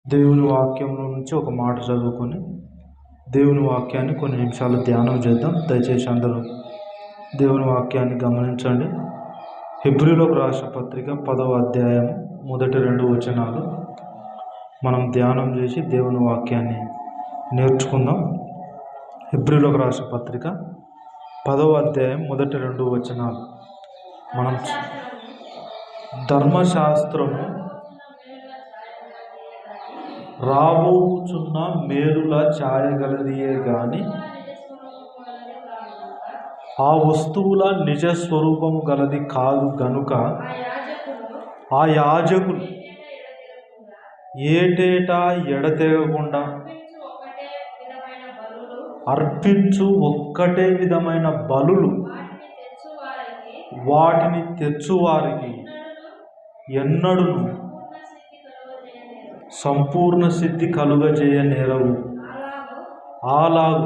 దేవుని వాక్యంలో నుంచి ఒక మాట చదువుకొని దేవుని వాక్యాన్ని కొన్ని నిమిషాలు ధ్యానం చేద్దాం. దయచేసి అందరూ దేవుని వాక్యాన్ని గమనించండి. హెబ్రీయులకు రాసిన పత్రిక 10వ అధ్యాయం మొదటి 2 వచనాలు మనం ధ్యానం చేసి దేవుని వాక్యాన్ని నేర్చుకుందాం. హెబ్రీయులకు రాసిన పత్రిక 10వ అధ్యాయం మొదటి 2 వచనాలు. మనం ధర్మశాస్త్రము రాబోచున్న మేలుల ఛాయగలదియే గాని ఆ వస్తువుల నిజ స్వరూపము గలది కాదు గనుక ఆ యాజకులు ఏటేటా ఎడతెగకుండా అర్పించు ఒక్కటే విధమైన బలులు వాటిని తెచ్చువారికి ఎన్నడూను సంపూర్ణ సిద్ధి కలుగజేయనేరవు. అలాగు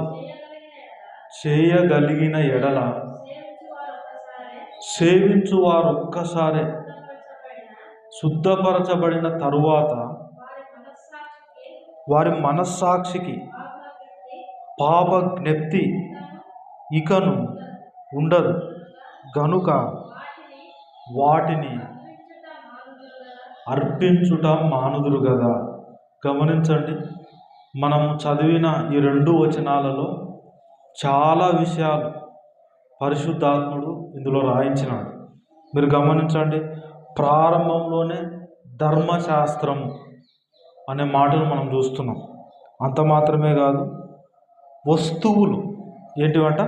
చేయగలిగిన ఎడల సేవించువారు ఒక్కసారే శుద్ధపరచబడిన తరువాత వారి మనస్సాక్షికి పాప జ్ఞప్తి ఇకను ఉండదు గనుక వాటిని అర్పించుట మానుదురు కదా. గమనించండి, మనం చదివిన ఈ 2 వచనాలలో చాలా విషయాలు పరిశుద్ధాత్ముడు ఇందులో రాయించినాడు. మీరు గమనించండి, ప్రారంభంలోనే ధర్మశాస్త్రం అనే మాటను మనం చూస్తున్నాం. అంత మాత్రమే కాదు, వస్తువులు ఏంటివంట?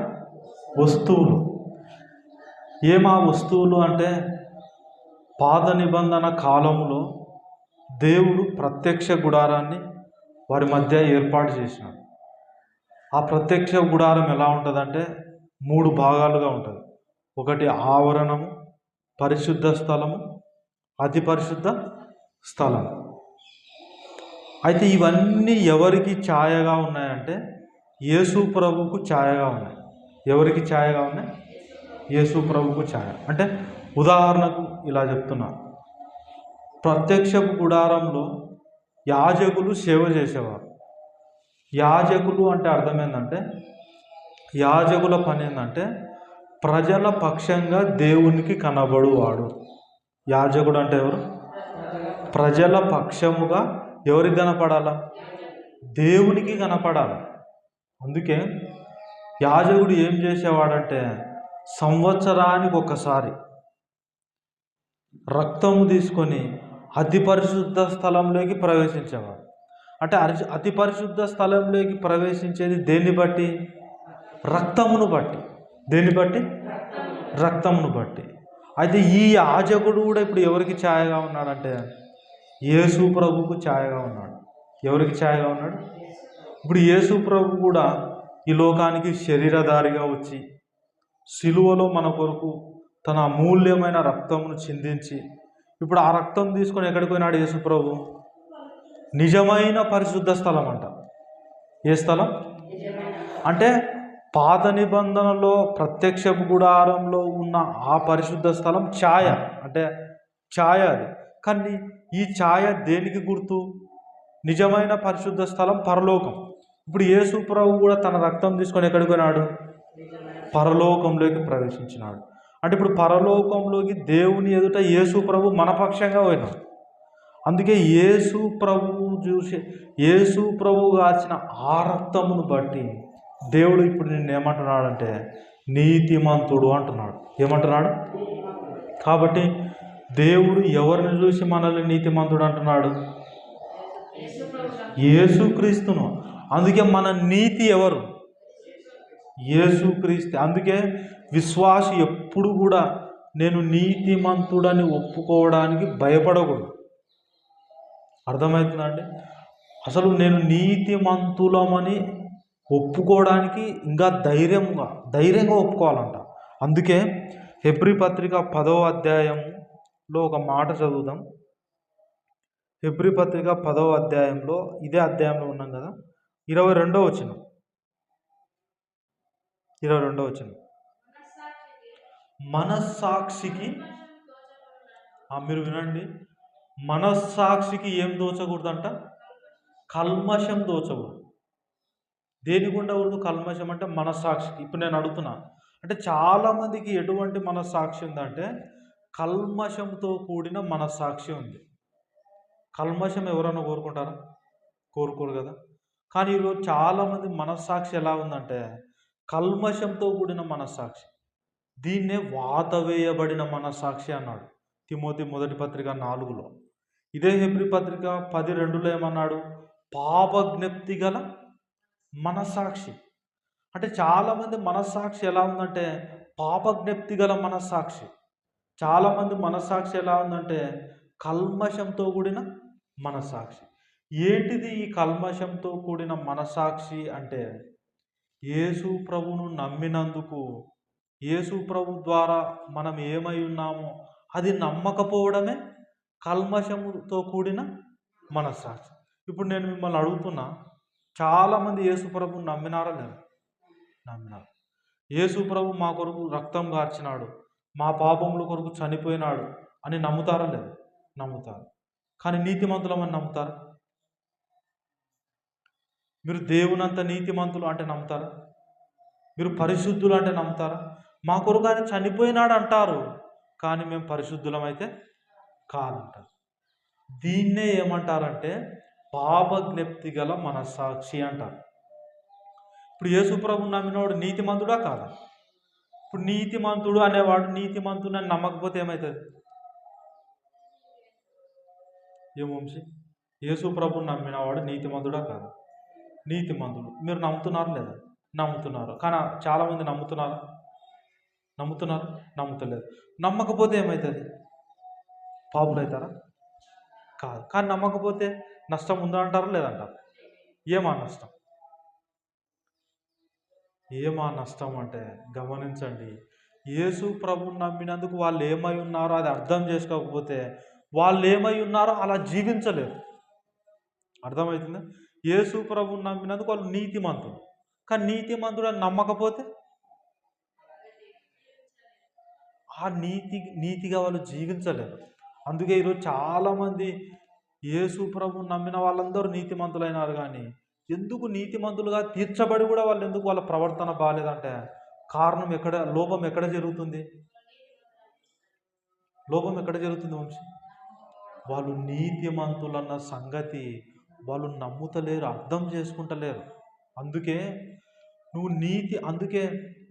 వస్తువులు. ఏమా వస్తువులు అంటే, పాత నిబంధన కాలంలో దేవుడు ప్రత్యక్ష గుడారాన్ని వారి మధ్య ఏర్పాటు చేసినాడు. ఆ ప్రత్యక్ష గుడారం ఎలా ఉంటుందంటే 3 భాగాలుగా ఉంటుంది. ఒకటి ఆవరణము, పరిశుద్ధ స్థలము, అతి పరిశుద్ధ స్థలం. అయితే ఇవన్నీ ఎవరికి ఛాయగా ఉన్నాయంటే యేసు ప్రభువుకు ఛాయగా ఉన్నాయి. ఎవరికి ఛాయగా ఉన్నాయి? యేసు ప్రభువుకు ఛాయ. అంటే ఉదాహరణకు ఇలా చెప్తున్నా, ప్రత్యక్ష గుడారంలో యాజకులు సేవ చేసేవారు. యాజకులు అంటే అర్థం ఏంటంటే, యాజకుల పని ఏంటంటే ప్రజల పక్షంగా దేవునికి కనబడువాడు. యాజకుడు అంటే ఎవరు? ప్రజల పక్షముగా ఎవరికి కనపడాలా? దేవునికి కనపడాలి. అందుకే యాజకుడు ఏం చేసేవాడంటే సంవత్సరానికి ఒకసారి రక్తము తీసుకొని అతి పరిశుద్ధ స్థలంలోకి ప్రవేశించేవాడు. అంటే అతి పరిశుద్ధ స్థలంలోకి ప్రవేశించేది దేన్ని బట్టి? రక్తమును బట్టి. దేన్ని బట్టి? రక్తమును బట్టి. అయితే ఈ యాజకుడు కూడా ఇప్పుడు ఎవరికి ఛాయగా ఉన్నాడంటే యేసు ప్రభువుకు ఛాయగా ఉన్నాడు. ఎవరికి ఛాయగా ఉన్నాడు? ఇప్పుడు యేసు ప్రభు కూడా ఈ లోకానికి శరీరధారిగా వచ్చి సిలువలో మన కొరకు తన అమూల్యమైన రక్తమును చిందించి, ఇప్పుడు ఆ రక్తం తీసుకొని ఎక్కడికి పోయినాడు యేసు ప్రభు? నిజమైన పరిశుద్ధ స్థలం అంట. ఏ స్థలం అంటే పాత నిబంధనలో ప్రత్యక్ష గుడారంలో ఉన్న ఆ పరిశుద్ధ స్థలం ఛాయ, అంటే ఛాయ అది. కానీ ఈ ఛాయ దేనికి గుర్తు? నిజమైన పరిశుద్ధ స్థలం పరలోకం. ఇప్పుడు యేసు ప్రభు కూడా తన రక్తం తీసుకొని ఎక్కడికి పోయినాడు? పరలోకంలోకి ప్రవేశించినాడు. అంటే ఇప్పుడు పరలోకంలోకి దేవుని ఎదుట యేసు ప్రభు మన పక్షంగా పోయినాడు. అందుకే యేసు ప్రభు కాచిన ఆ రక్తమును బట్టి దేవుడు ఇప్పుడు నిన్ను ఏమంటున్నాడంటే నీతిమంతుడు అంటున్నాడు. ఏమంటున్నాడు? కాబట్టి దేవుడు ఎవరిని చూసి మనల్ని నీతిమంతుడు అంటున్నాడు? యేసుక్రీస్తును. అందుకే మన నీతి ఎవరు? యేసుక్రీస్తు. అందుకే విశ్వాసి ఎప్పుడు కూడా నేను నీతిమంతుడని ఒప్పుకోవడానికి భయపడకూడదు. అర్థమవుతుందా అండి? అసలు నేను నీతిమంతులమని ఒప్పుకోవడానికి ఇంకా ధైర్యంగా ఒప్పుకోవాలంట. అందుకే హెబ్రీ పత్రిక 10వ అధ్యాయంలో ఒక మాట చదువుదాం. హెబ్రీ పత్రిక 10వ అధ్యాయంలో, ఇదే అధ్యాయంలో ఉన్నాం కదా, 22వ వచనం. మనస్సాక్షికి, మీరు వినండి, మనస్సాక్షికి ఏం దోచకూడదంట? కల్మషం దోచకూడదు. దేనికి ఉండకూడదు కల్మషం అంటే మనస్సాక్షికి. ఇప్పుడు నేను అడుగుతున్నా, అంటే చాలామందికి ఎటువంటి మనస్సాక్షి ఉందంటే కల్మషంతో కూడిన మనస్సాక్షి ఉంది. కల్మషం ఎవరైనా కోరుకుంటారా? కోరుకోరు కదా. కానీ ఈరోజు చాలామంది మనస్సాక్షి ఎలా ఉందంటే కల్మషంతో కూడిన మనస్సాక్షి. దీన్నే వాత వేయబడిన మనస్సాక్షి అన్నాడు తిమోతి మొదటి పత్రిక 4లో. ఇదే హెబ్రీ పత్రిక 10:2లో ఏమన్నాడు? పాపజ్ఞప్తి గల మనస్సాక్షి. అంటే చాలామంది మనస్సాక్షి ఎలా ఉందంటే పాపజ్ఞప్తి గల మనస్సాక్షి. చాలామంది మనస్సాక్షి ఎలా ఉందంటే కల్మషంతో కూడిన మనస్సాక్షి. ఏంటిది ఈ కల్మషంతో కూడిన మనస్సాక్షి అంటే యేసు ప్రభువును నమ్మినందుకు, యేసు ప్రభు ద్వారా మనం ఏమై ఉన్నామో అది నమ్మకపోవడమే కల్మషముతో కూడిన మనస్సాక్షి. ఇప్పుడు నేను మిమ్మల్ని అడుగుతున్నా, చాలామంది యేసు ప్రభువును నమ్మినారా లేదా? నమ్మినారు. యేసు ప్రభు మా కొరకు రక్తం కార్చినాడు, మా పాపముల కొరకు చనిపోయినాడు అని నమ్ముతారా లేదా? నమ్ముతారు. కానీ నీతిమంతులమని నమ్ముతారా? మీరు దేవునంత నీతిమంతులు అంటే నమ్ముతారా? మీరు పరిశుద్ధులు అంటే నమ్ముతారా? మా కొరకు ఆయన చనిపోయినాడు అంటారు, కానీ మేము పరిశుద్ధులమైతే కాదంటారు. దీన్నే ఏమంటారంటే పాపజ్ఞప్తి గల మనస్సాక్షి అంటారు. ఇప్పుడు యేసు ప్రభువును నమ్మినవాడు నీతిమంతుడా కాదా? ఇప్పుడు నీతిమంతుడు అనేవాడు నీతిమంతుడు అని నమ్మకపోతే ఏమవుతుంది? ఏం వంశీ? యేసు ప్రభువును నమ్మినవాడు నీతిమంతుడా కాదా? నీతిమంతుడు. మీరు నమ్ముతున్నారు లేదా? నమ్ముతున్నారు. కానీ చాలామంది నమ్ముతున్నారు? నమ్ముతలేదు. నమ్మకపోతే ఏమవుతుంది? పాపులు అవుతారా? కాదు. కానీ నమ్మకపోతే నష్టం ఉందా అంటారా లేదంటారు? ఏమా నష్టం? ఏమా నష్టం అంటే గమనించండి, యేసు ప్రభువును నమ్మినందుకు వాళ్ళు ఏమై ఉన్నారో అది అర్థం చేసుకోకపోతే వాళ్ళు ఏమై ఉన్నారో అలా జీవించలేరు. అర్థమవుతుందా? యేసు ప్రభువును నమ్మినందుకు వాళ్ళు నీతిమంతులు, కానీ నీతిమంతుడు అని నమ్మకపోతే ఆ నీతిగా వాళ్ళు జీవించలేరు. అందుకే ఈరోజు చాలామంది యేసు ప్రభువును నమ్మిన వాళ్ళందరూ నీతిమంతులైనారు, కానీ ఎందుకు నీతిమంతులుగా తీర్చబడి కూడా వాళ్ళు ఎందుకు వాళ్ళ ప్రవర్తన బాగాలేదంటే కారణం ఎక్కడ? లోపం ఎక్కడ జరుగుతుంది? లోపం ఎక్కడ జరుగుతుంది వంశీ? వాళ్ళు నీతిమంతులన్న సంగతి వాళ్ళు నమ్ముతలేరు, అర్థం చేసుకుంటలేరు. అందుకే అందుకే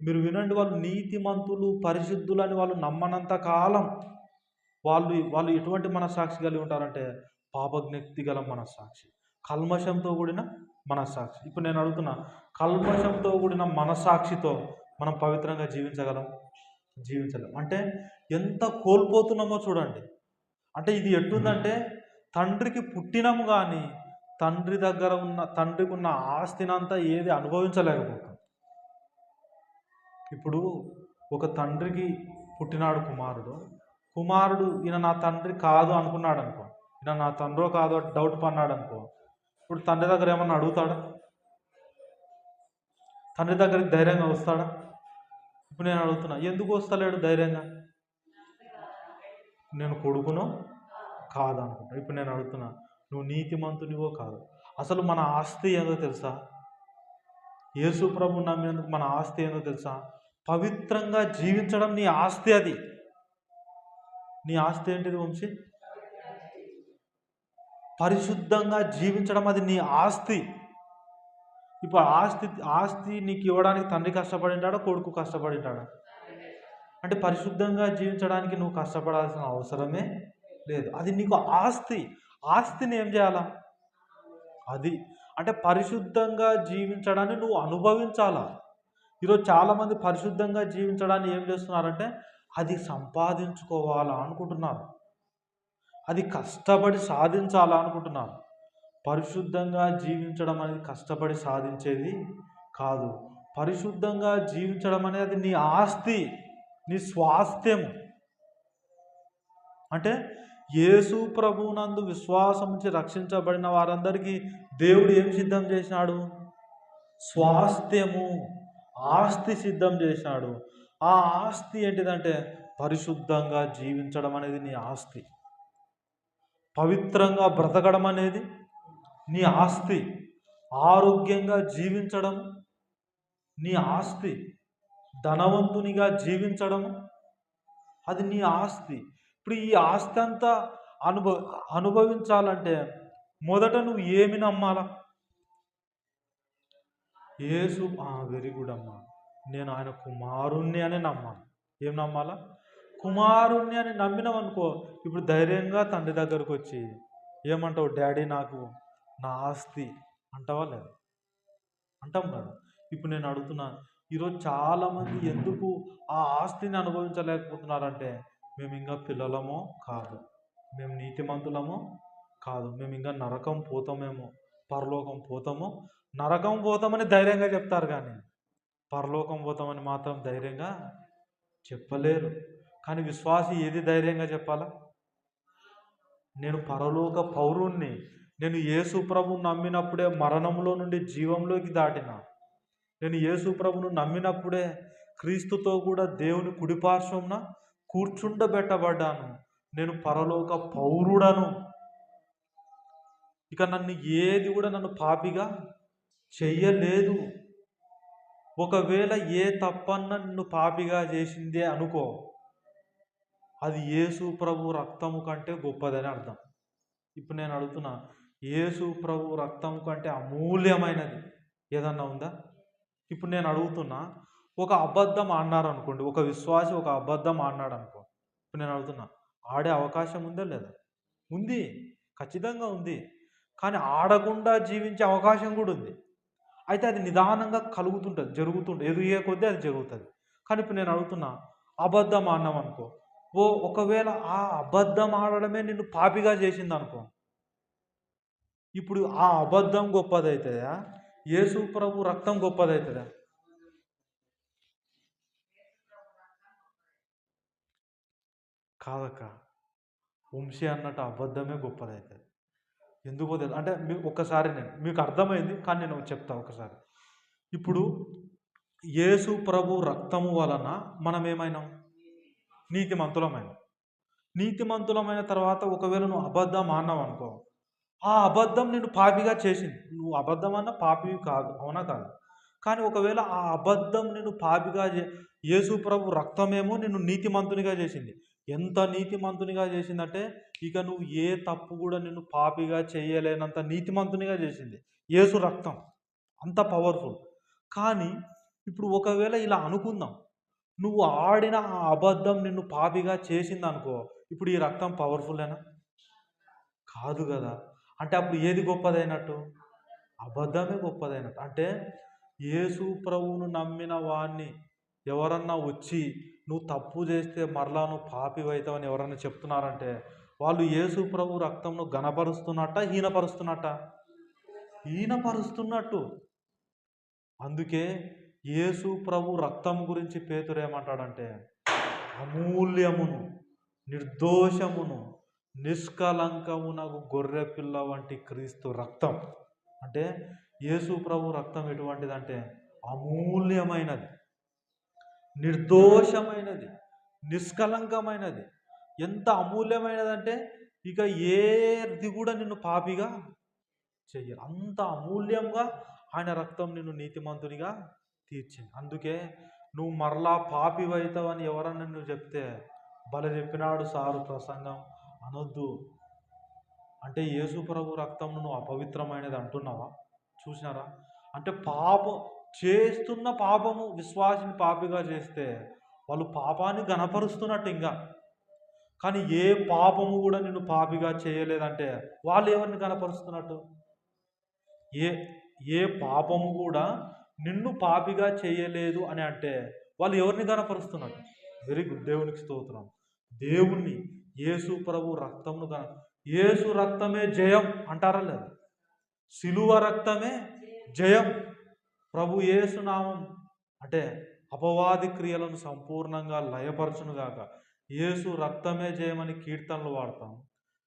మీరు వినండి, వాళ్ళు నీతిమంతులు పరిశుద్ధులు అని వాళ్ళు నమ్మనంత కాలం వాళ్ళు ఎటువంటి మనస్సాక్షి కలిగి ఉంటారంటే పాపజ్ఞప్తి గల మనస్సాక్షి, కల్మషంతో కూడిన మనస్సాక్షి. ఇప్పుడు నేను అడుగుతున్నా, కల్మషంతో కూడిన మనస్సాక్షితో మనం పవిత్రంగా జీవించగలం? అంటే ఎంత కోల్పోతున్నామో చూడండి. అంటే ఇది ఎట్టుందంటే తండ్రికి పుట్టినము కానీ తండ్రికి ఉన్న ఆస్తినంతా ఏది అనుభవించలేకపోతాం. ఇప్పుడు ఒక తండ్రికి పుట్టినాడు కుమారుడు ఈయన నా తండ్రి కాదు అనుకున్నాడు అనుకో, ఈయన నా తండ్రో కాదో డౌట్ పన్నాడు అనుకో, ఇప్పుడు తండ్రి దగ్గర ఏమన్నా అడుగుతాడా? తండ్రి దగ్గరికి ధైర్యంగా వస్తాడా? ఇప్పుడు నేను అడుగుతున్నా, ఎందుకు వస్తలేడు ధైర్యంగా? నేను కొడుకునో కాదు అనుకుంటా. ఇప్పుడు నేను అడుగుతున్నా, నువ్వు నీతిమంతునివో కాదు? అసలు మన ఆస్తి ఏందో తెలుసా? యేసు ప్రభువును నమ్మినందుకు మన ఆస్తి ఏందో తెలుసా? పవిత్రంగా జీవించడం నీ ఆస్తి. అది నీ ఆస్తి. ఏంటిది వంశీ? పరిశుద్ధంగా జీవించడం అది నీ ఆస్తి. ఇప్పుడు ఆస్తి నీకు ఇవ్వడానికి తండ్రి కష్టపడింటాడా, కొడుకు కష్టపడింటాడా? అంటే పరిశుద్ధంగా జీవించడానికి నువ్వు కష్టపడాల్సిన అవసరమే లేదు, అది నీకు ఆస్తి. ఆస్తిని ఏం చేయాలా? అది అంటే పరిశుద్ధంగా జీవించడాన్ని నువ్వు అనుభవించాలా. ఈరోజు చాలామంది పరిశుద్ధంగా జీవించడాన్ని ఏం చేస్తున్నారంటే అది సంపాదించుకోవాలా అనుకుంటున్నారు, అది కష్టపడి సాధించాలా అనుకుంటున్నారు. పరిశుద్ధంగా జీవించడం అనేది కష్టపడి సాధించేది కాదు. పరిశుద్ధంగా జీవించడం అనేది నీ ఆస్తి, నీ స్వాస్థ్యం. అంటే యేసు ప్రభువునందు విశ్వాసం నుంచి రక్షించబడిన వారందరికీ దేవుడు ఏం సిద్ధం చేసినాడు? స్వాస్థ్యము, ఆస్తి సిద్ధం చేసినాడు. ఆ ఆస్తి ఏంటిదంటే పరిశుద్ధంగా జీవించడం అనేది నీ ఆస్తి. పవిత్రంగా బ్రతకడం అనేది నీ ఆస్తి ఆరోగ్యంగా జీవించడం, నీ ఆస్తి ధనవంతునిగా జీవించడం, అది నీ ఆస్తి. ఇప్పుడు ఈ ఆస్తి అంతా అనుభవ అనుభవించాలంటే మొదట నువ్వు ఏమి నమ్మాలా? యేసు వెరీ గుడ్ అమ్మా. నేను ఆయన కుమారుణ్ణి అని నమ్మాను. ఏం నమ్మాలా? కుమారుణ్ణి అని నమ్మినామనుకో, ఇప్పుడు ధైర్యంగా తండ్రి దగ్గరకు వచ్చి ఏమంటావు? డాడీ నాకు నా ఆస్తి అంటావా లేదా? అంటాం కదా. ఇప్పుడు నేను అడుగుతున్నా, ఈరోజు చాలామంది ఎందుకు ఆ ఆస్తిని అనుభవించలేకపోతున్నారంటే, మేము ఇంకా పిల్లలమో కాదు, మేము నీతిమంతులమో కాదు, మేము ఇంకా నరకం పోతామేమో, పరలోకం పోతామో. నరకం పోతామని ధైర్యంగా చెప్తారు కానీ పరలోకం పోతామని మాత్రం ధైర్యంగా చెప్పలేరు. కానీ విశ్వాసి ఏది ధైర్యంగా చెప్పాలా? నేను పరలోక పౌరుణ్ణి, నేను యేసు ప్రభువును నమ్మినప్పుడే మరణంలో నుండి జీవంలోకి దాటిన, నేను యేసు ప్రభువును నమ్మినప్పుడే క్రీస్తుతో కూడా దేవుని కుడిపార్శ్వంన కూర్చుండబెట్టబడ్డాను. నేను పరలోక పౌరుడను. ఇక నన్ను ఏది కూడా నన్ను పాపిగా చెయ్యలేదు. ఒకవేళ ఏ తప్పన్న నిన్ను పాపిగా చేసిందే అనుకో, అది యేసు ప్రభు రక్తము కంటే గొప్పదని అర్థం. ఇప్పుడు నేను అడుగుతున్నా, యేసు ప్రభు రక్తం కంటే అమూల్యమైనది ఏదన్నా ఉందా? ఇప్పుడు నేను అడుగుతున్నా, ఒక అబద్ధం ఆడినారు అనుకోండి, ఒక విశ్వాసి ఒక అబద్ధం ఆడినాడు అనుకో. ఇప్పుడు నేను అడుగుతున్నా, ఆడే అవకాశం ఉందా లేదా? ఉంది, ఖచ్చితంగా ఉంది. కానీ ఆడకుండా జీవించే అవకాశం కూడా ఉంది. అయితే అది నిదానంగా కలుగుతుంటుంది, జరుగుతుంటుంది, ఎదిగే కొద్దీ అది జరుగుతుంది. కానీ ఇప్పుడు నేను అడుగుతున్నా, అబద్ధం ఆడినాం అనుకో, ఒకవేళ ఆ అబద్ధం ఆడడమే నిన్ను పాపిగా చేసింది అనుకో, ఇప్పుడు ఆ అబద్ధం గొప్పదవుతుందా? యేసు ప్రభు రక్తం గొప్పదవుతుందా? కాదక్క, వంశీ అన్నట్టు అబద్ధమే గొప్పదవుతుంది. ఎందుకో తెలుసు అంటే ఒక్కసారి నేను మీకు అర్థమైంది, కానీ నేను చెప్తా ఒకసారి. ఇప్పుడు యేసు ప్రభు రక్తము వలన మనం ఏమైనాం? నీతిమంతులమైన. నీతిమంతులమైన తర్వాత ఒకవేళ నువ్వు అబద్ధం ఆడినావు అనుకో, ఆ అబద్ధం నిన్ను పాపిగా చేసింది. నువ్వు అబద్ధం అన్న పాపివి కాదు, అవునా కాదు? కానీ ఒకవేళ ఆ అబద్ధం నిన్ను పాపిగా యేసు ప్రభు రక్తమేమో నిన్ను నీతిమంతునిగా చేసింది. ఎంత నీతిమంతునిగా చేసిందంటే, ఇక నువ్వు ఏ తప్పు కూడా నిన్ను పాపిగా చేయలేనంత నీతిమంతునిగా చేసింది యేసు రక్తం. అంత పవర్ఫుల్. కానీ ఇప్పుడు ఒకవేళ ఇలా అనుకుందాం, నువ్వు ఆడిన ఆ అబద్ధం నిన్ను పాపిగా చేసింది అనుకో, ఇప్పుడు ఈ రక్తం పవర్ఫుల్లేనా? కాదు కదా. అంటే అప్పుడు ఏది గొప్పదైనట్టు? అబద్ధమే గొప్పదైనట్టు. అంటే యేసు ప్రభువును నమ్మిన వాడిని ఎవరన్నా వచ్చి నువ్వు తప్పు చేస్తే మరలా నువ్వు పాపివైతావని ఎవరన్నా చెప్తున్నారంటే, వాళ్ళు యేసు ప్రభు రక్తంను ఘనపరుస్తున్నట్ట, హీనపరుస్తున్నట్ట? హీనపరుస్తున్నట్టు. అందుకే యేసు ప్రభు రక్తం గురించి పేతురు ఏమంటాడంటే, అమూల్యమును, నిర్దోషమును, నిష్కలంకమునకు గొర్రె పిల్ల వంటి క్రీస్తు రక్తం. అంటే యేసు ప్రభు రక్తం ఎటువంటిదంటే అమూల్యమైనది, నిర్దోషమైనది, నిష్కలంకమైనది. ఎంత అమూల్యమైనదంటే ఇక ఏది కూడా నిన్ను పాపిగా చెయ్యరు. అంత అమూల్యంగా ఆయన రక్తం నిన్ను నీతిమంతునిగా తీర్చింది. అందుకే నువ్వు మరలా పాపివైతావని ఎవరన్నా నువ్వు చెప్తే, భలే చెప్పినాడు సారు ప్రసంగం అనొద్దు. అంటే యేసు ప్రభు రక్తం నువ్వు అపవిత్రమైనది అంటున్నావా? చూసినారా? అంటే చేస్తున్న పాపము విశ్వాసిని పాపిగా చేస్తే వాళ్ళు పాపాన్ని గణపరుస్తున్నట్టు ఇంకా. కానీ ఏ పాపము కూడా నిన్ను పాపిగా చేయలేదంటే వాళ్ళు ఎవరిని గణపరుస్తున్నట్టు? ఏ ఏ పాపము కూడా నిన్ను పాపిగా చేయలేదు అని అంటే వాళ్ళు ఎవరిని గణపరుస్తున్నట్టు? వెరీ గుడ్, దేవునికి స్తోత్రం. దేవుణ్ణి, యేసు ప్రభు రక్తమును యేసు రక్తమే జయం అంటారా లేదు? సిలువ రక్తమే జయం. ప్రభు యేసు నామం అంటే అపవాది క్రియలను సంపూర్ణంగా లయపరచునుగాక. యేసు రక్తమే జయమని కీర్తనలు వాడతాం.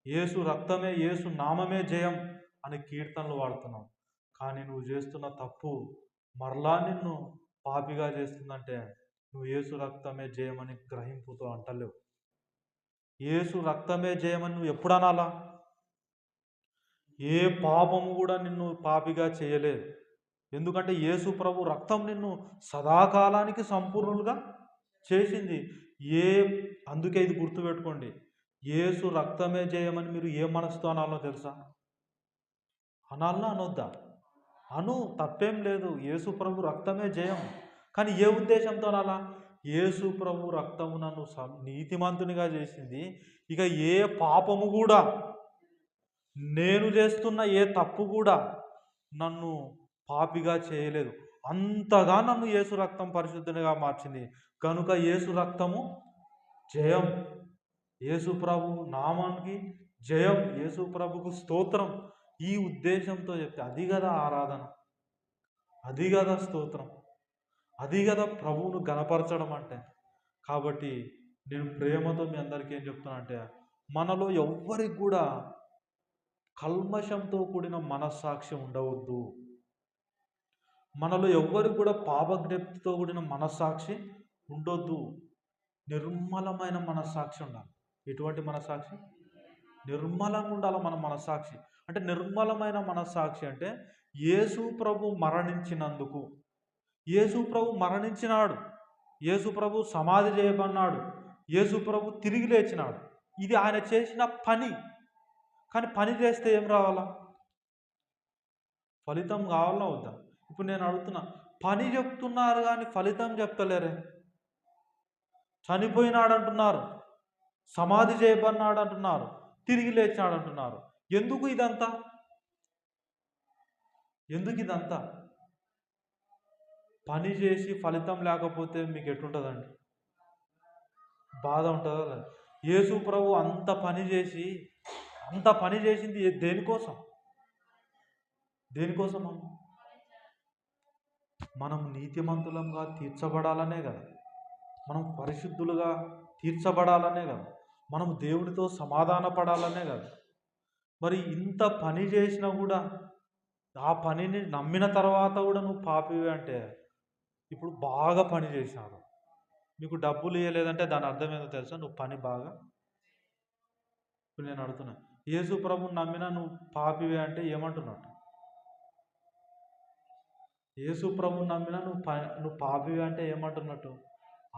యేసు రక్తమే, యేసు నామమే జయం అని కీర్తనలు వాడుతున్నాం. కానీ నువ్వు చేస్తున్న తప్పు మరలా నిన్ను పాపిగా చేస్తుందంటే నువ్వు యేసు రక్తమే జయమని గ్రహింపుతో అంటలేవు. యేసు రక్తమే జయమని నువ్వు ఎప్పుడు అనాలా? ఏ పాపము కూడా నిన్ను పాపిగా చేయలేదు. ఎందుకంటే యేసు ప్రభు రక్తం నిన్ను సదాకాలానికి సంపూర్ణులుగా చేసింది. ఏ అందుకే ఇది గుర్తుపెట్టుకోండి. యేసు రక్తమే జయమని మీరు ఏ మనసుతో అనాలో తెలుసా? అనాలనా అనొద్దా? అను, తప్పేం లేదు. యేసు ప్రభు రక్తమే జయం. కానీ ఏ ఉద్దేశంతో అనాలా? యేసు ప్రభు రక్తము నన్ను నీతిమంతునిగా చేసింది. ఇక ఏ పాపము కూడా, నేను చేస్తున్న ఏ తప్పు కూడా నన్ను పాపిగా చేయలేదు. అంతగా నన్ను యేసు రక్తం పరిశుద్ధునిగా మార్చింది. కనుక యేసు రక్తము జయం. యేసు ప్రభు నామానికి జయం. యేసు ప్రభుకు స్తోత్రం. ఈ ఉద్దేశంతో చెప్తే అది కదా ఆరాధన, అది కదా స్తోత్రం, అది కదా ప్రభువును గణపరచడం అంటే. కాబట్టి నేను ప్రేమతో మీ అందరికీ ఏం చెప్తున్నా అంటే, మనలో ఎవ్వరికి కూడా కల్మషంతో కూడిన మనస్సాక్షి ఉండవద్దు. మనలో ఎవ్వరికి కూడా పాపజ్ఞప్తితో కూడిన మనస్సాక్షి ఉండొద్దు. నిర్మలమైన మనస్సాక్షి ఉండాలి. ఎటువంటి మనస్సాక్షి? నిర్మలంగా ఉండాలి మన మనస్సాక్షి. అంటే నిర్మలమైన మనస్సాక్షి అంటే యేసు ప్రభు మరణించినందుకు, యేసు ప్రభు మరణించినాడు, యేసు ప్రభు సమాధి చేయబడినాడు, యేసు ప్రభు తిరిగి లేచినాడు. ఇది ఆయన చేసిన పని. కానీ పని చేస్తే ఏం రావాలా? ఫలితం కావాలా వద్దా? ఇప్పుడు నేను అడుగుతున్నా, పని చెప్తున్నారు కానీ ఫలితం చెప్తలేరే. చనిపోయినాడు అంటున్నారు, సమాధి చేయబడినాడు అంటున్నారు, తిరిగి లేచినాడు అంటున్నారు. ఎందుకు ఇదంతా? ఎందుకు ఇదంతా? పని చేసి ఫలితం లేకపోతే మీకు ఎట్లుంటుందండి? బాధ ఉంటుందా? యేసు ప్రభు అంత పని చేసింది దేనికోసం? దేనికోసం? మనం నీతిమంతులంగా తీర్చబడాలనే కదా, మనం పరిశుద్ధులుగా తీర్చబడాలనే కదా, మనం దేవునితో సమాధాన పడాలనే కదా. మరి ఇంత పని చేసినా కూడా, ఆ పనిని నమ్మిన తర్వాత కూడా నువ్వు పాపివే అంటే, ఇప్పుడు బాగా పని చేసినావు, మీకు డబ్బులు ఇవ్వలేదంటే దాని అర్థం ఏందో తెలుసా? నువ్వు పని బాగా. ఇప్పుడు నేను అడుగుతున్నా, యేసు ప్రభుని నమ్మినా నువ్వు పాపివే అంటే ఏమంటున్నట్టు? యేసు ప్రభుని నమ్మినా నువ్వు పాపివే అంటే ఏమంటున్నట్టు?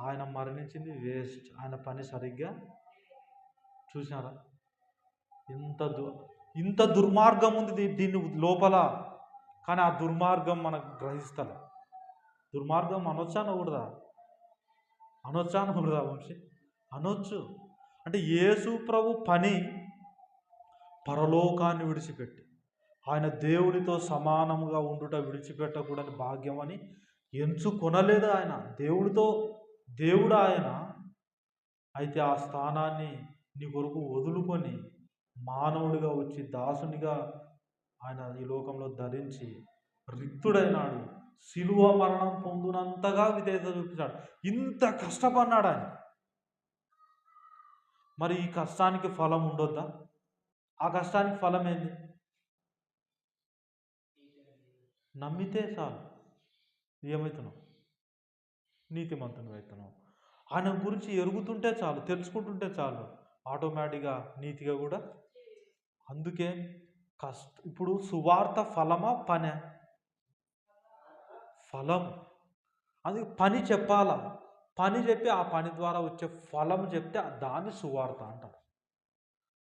ఆయన మరణించింది వేస్ట్, ఆయన పని సరిగ్గా చూసినారా? ఇంత దుర్మార్గం ఉంది దీని లోపల. కానీ ఆ దుర్మార్గం మనకు గ్రహిస్తలే. దుర్మార్గం అనొచ్చా అనకూడదా? అనొచ్చా అనకూడదా వంశీ? అనొచ్చు. అంటే యేసు ప్రభు పని పరలోకాన్ని విడిచిపెట్టి ఆయన దేవునితో సమానముగా ఉండుట విడిచిపెట్టకూడని భాగ్యం అని ఎంచుకొనలేదు ఆయన. దేవుడు ఆయన. అయితే ఆ స్థానాన్ని నీ కొరకు వదులుకొని మానవుడిగా వచ్చి దాసునిగా ఆయన ఈ లోకంలో ధరించి రిక్తుడైనాడు. శిలువ మరణం పొందునంతగా విధేయత చూపించాడు. ఇంత కష్టపడినాడు ఆయన. మరి ఈ కష్టానికి ఫలం ఉండొద్దా? ఆ కష్టానికి ఫలం ఏంది? నమ్మితే చాలు. ఏమవుతున్నావు? నీతిమంతుని అవుతున్నావు. ఆయన గురించి ఎరుగుతుంటే చాలు, తెలుసుకుంటుంటే చాలు, ఆటోమేటిక్గా నీతిగా కూడా. అందుకే ఇప్పుడు సువార్త ఫలమా పనే? ఫలం. అది పని చెప్పాలా, పని చెప్పి ఆ పని ద్వారా వచ్చే ఫలం చెప్తే దాన్ని సువార్త అంటారు.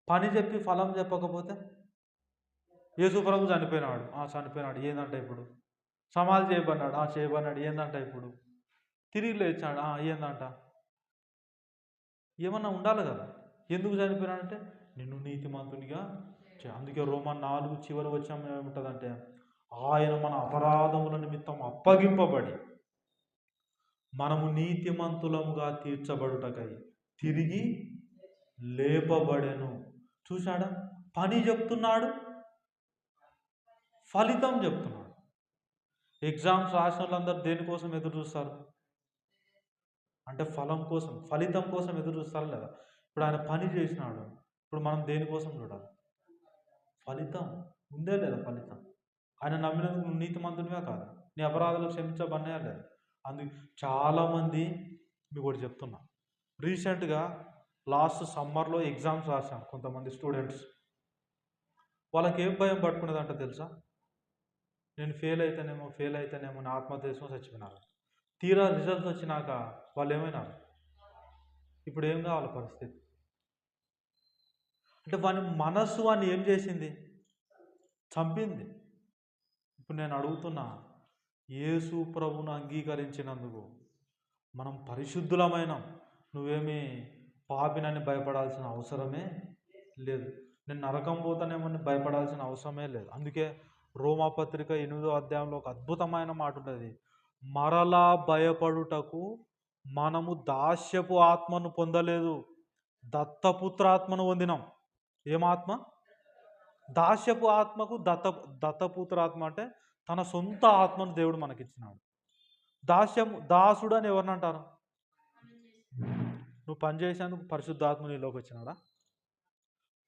పని చెప్పి ఫలం చెప్పకపోతే, యేసు ప్రభు చనిపోయినాడు ఏందంట ఇప్పుడు? సమాధి చేయబడినాడు ఏందంట ఇప్పుడు? తిరిగి లేచాడు ఏందంట? ఏమన్నా ఉండాలి కదా. ఎందుకు చనిపోయినాడంటే నిన్ను నీతిమంతునిగా. అందుకే రోమన్ 4 చివరి వచనం ఏముంటుందంటే, ఆయన మన అపరాధముల నిమిత్తం అప్పగింపబడి మనము నీతిమంతులముగా తీర్చబడుటకై తిరిగి లేపబడెను. చూశాడా? పని చెప్తున్నాడు, ఫలితం చెప్తున్నాడు. ఎగ్జామ్స్ రాసిన వాళ్ళందరూ దేనికోసం ఎదురు చూస్తారు అంటే ఫలం కోసం, ఫలితం కోసం ఎదురు చూస్తారు లేదా? ఇప్పుడు ఆయన పని చేసినాడు, ఇప్పుడు మనం దేనికోసం చూడాలి? ఫలితం ఉందే లేదా? ఫలితం. ఆయన నమ్మినందుకు నువ్వు నీతిమంతునివా కాదు? నీ అపరాధాలు క్షమించబడినాయా లేదా? అందుకు చాలామంది, మీకు ఒకటి చెప్తున్నా, రీసెంట్గా లాస్ట్ సమ్మర్లో ఎగ్జామ్స్ రాశాను కొంతమంది స్టూడెంట్స్. వాళ్ళకి ఏం భయం పట్టుకునేదంట తెలుసా? నేను ఫెయిల్ అయితేనేమో అని ఆత్మహత్య చచ్చిపోయినారు. తీరా రిజల్ట్స్ వచ్చినాక వాళ్ళు ఏమైనారు? ఇప్పుడు ఏం కావాలి పరిస్థితి? అంటే వాని మనస్సు వాడిని ఏం చేసింది? చంపింది. ఇప్పుడు నేను అడుగుతున్నా, యేసు ప్రభువును అంగీకరించినందుకు మనం పరిశుద్ధులమైన, నువ్వేమీ పాపినని భయపడాల్సిన అవసరమే లేదు. నేను నరకం పోతానేమని భయపడాల్సిన అవసరమే లేదు. అందుకే రోమాపత్రిక 8వ అధ్యాయంలో ఒక అద్భుతమైన మాట ఉంటుంది. మరలా భయపడుటకు మనము దాస్యపు ఆత్మను పొందలేదు, దత్తపుత్రాత్మను పొందినాం. ఏమాత్మ? దాస్యపు ఆత్మకు దత్తపుత్రాత్మ అంటే తన సొంత ఆత్మను దేవుడు మనకిచ్చినాడు. దాసుడు అని ఎవరిని అంటారు? నువ్వు పని చేసేందుకు పరిశుద్ధాత్మ నీలోకి వచ్చినాడా?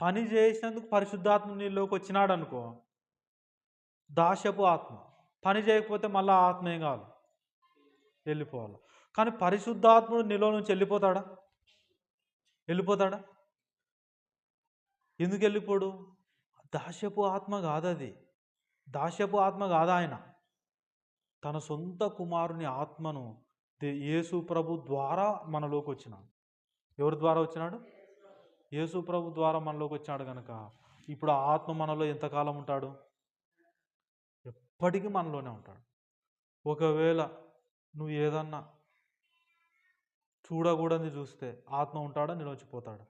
పని చేసినందుకు పరిశుద్ధాత్మ నీలోకి వచ్చినాడు అనుకో, దాస్యపు ఆత్మ. పని చేయకపోతే మళ్ళీ ఆత్మ ఏం కావాలి? వెళ్ళిపోవాలి. కానీ పరిశుద్ధాత్ముడు నీలో నుంచి వెళ్ళిపోతాడా? ఎందుకు వెళ్ళిపోడు? దాస్యపు ఆత్మ కాదది. దాస్యపు ఆత్మ కాదా ఆయన. తన సొంత కుమారుని ఆత్మను యేసు ప్రభు ద్వారా మనలోకి వచ్చినాడు. ఎవరి ద్వారా వచ్చినాడు? యేసు ప్రభు ద్వారా మనలోకి వచ్చినాడు కనుక ఇప్పుడు ఆ ఆత్మ మనలో ఎంతకాలం ఉంటాడు? ఎప్పటికీ మనలోనే ఉంటాడు. ఒకవేళ నువ్వు ఏదన్నా చూడకూడని చూస్తే ఆత్మ ఉంటాడా? నీలోంచి పోతాడు?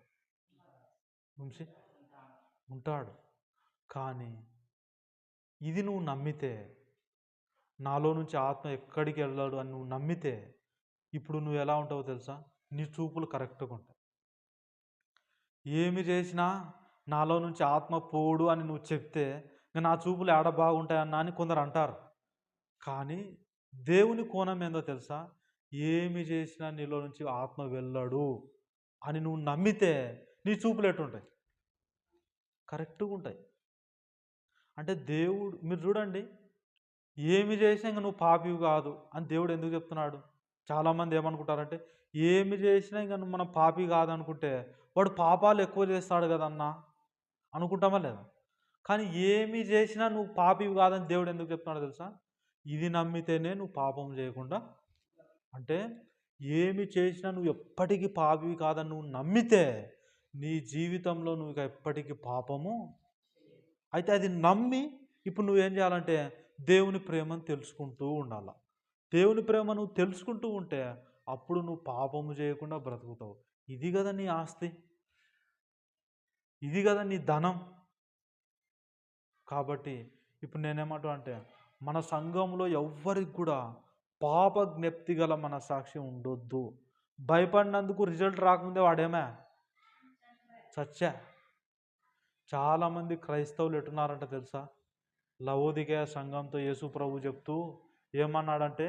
ఉంటాడు. కానీ ఇది నువ్వు నమ్మితే, నాలో నుంచి ఆత్మ ఎక్కడికి వెళ్ళాడు అని నువ్వు నమ్మితే, ఇప్పుడు నువ్వు ఎలా ఉంటావో తెలుసా? నీ చూపులు కరెక్ట్గా ఉంటాయి. ఏమి చేసినా నాలో నుంచి ఆత్మ పోడు అని నువ్వు చెప్తే, ఇంకా నా చూపులు ఏడ బాగుంటాయన్నా అని కొందరు అంటారు. కానీ దేవుని కోణం ఏందో తెలుసా? ఏమి చేసినా నీలో నుంచి ఆత్మ వెళ్ళాడు అని నువ్వు నమ్మితే నీ చూపులు ఎట్టుంటాయి? కరెక్ట్గా ఉంటాయి. అంటే దేవుడు, మీరు చూడండి, ఏమి చేసినా ఇంకా నువ్వు పాపివి కాదు అని దేవుడు ఎందుకు చెప్తున్నాడు? చాలామంది ఏమనుకుంటారంటే, ఏమి చేసినా ఇంకా నువ్వు మనం పాపి కాదనుకుంటే వాడు పాపాలు ఎక్కువ చేస్తాడు కదన్నా అనుకుంటామా లేదా? కానీ ఏమి చేసినా నువ్వు పాపివి కాదని దేవుడు ఎందుకు చెప్తున్నాడు తెలుసా? ఇది నమ్మితేనే నువ్వు పాపం చేయకుండా, అంటే ఏమి చేసినా నువ్వు ఎప్పటికీ పాపివి కాదని నువ్వు నమ్మితే నీ జీవితంలో నువ్వు ఇక ఎప్పటికీ పాపము. అయితే అది నమ్మి ఇప్పుడు నువ్వేం చేయాలంటే దేవుని ప్రేమను తెలుసుకుంటూ ఉండాల. దేవుని ప్రేమ నువ్వు తెలుసుకుంటూ ఉంటే అప్పుడు నువ్వు పాపము చేయకుండా బ్రతుకుతావు. ఇది కదా నీ ఆస్తి, ఇది కదా నీ ధనం. కాబట్టి ఇప్పుడు నేనేమంటా అంటే, మన సంఘంలో ఎవ్వరికి కూడా పాప జ్ఞప్తి గల మన సాక్షి ఉండొద్దు. భయపడినందుకు రిజల్ట్ రాకముందే వాడేమే చచ్చా. చాలామంది క్రైస్తవులు ఎట్టున్నారంట తెలుసా? లవోదికయ సంఘంతో యేసు ప్రభు చెప్తూ ఏమన్నాడంటే,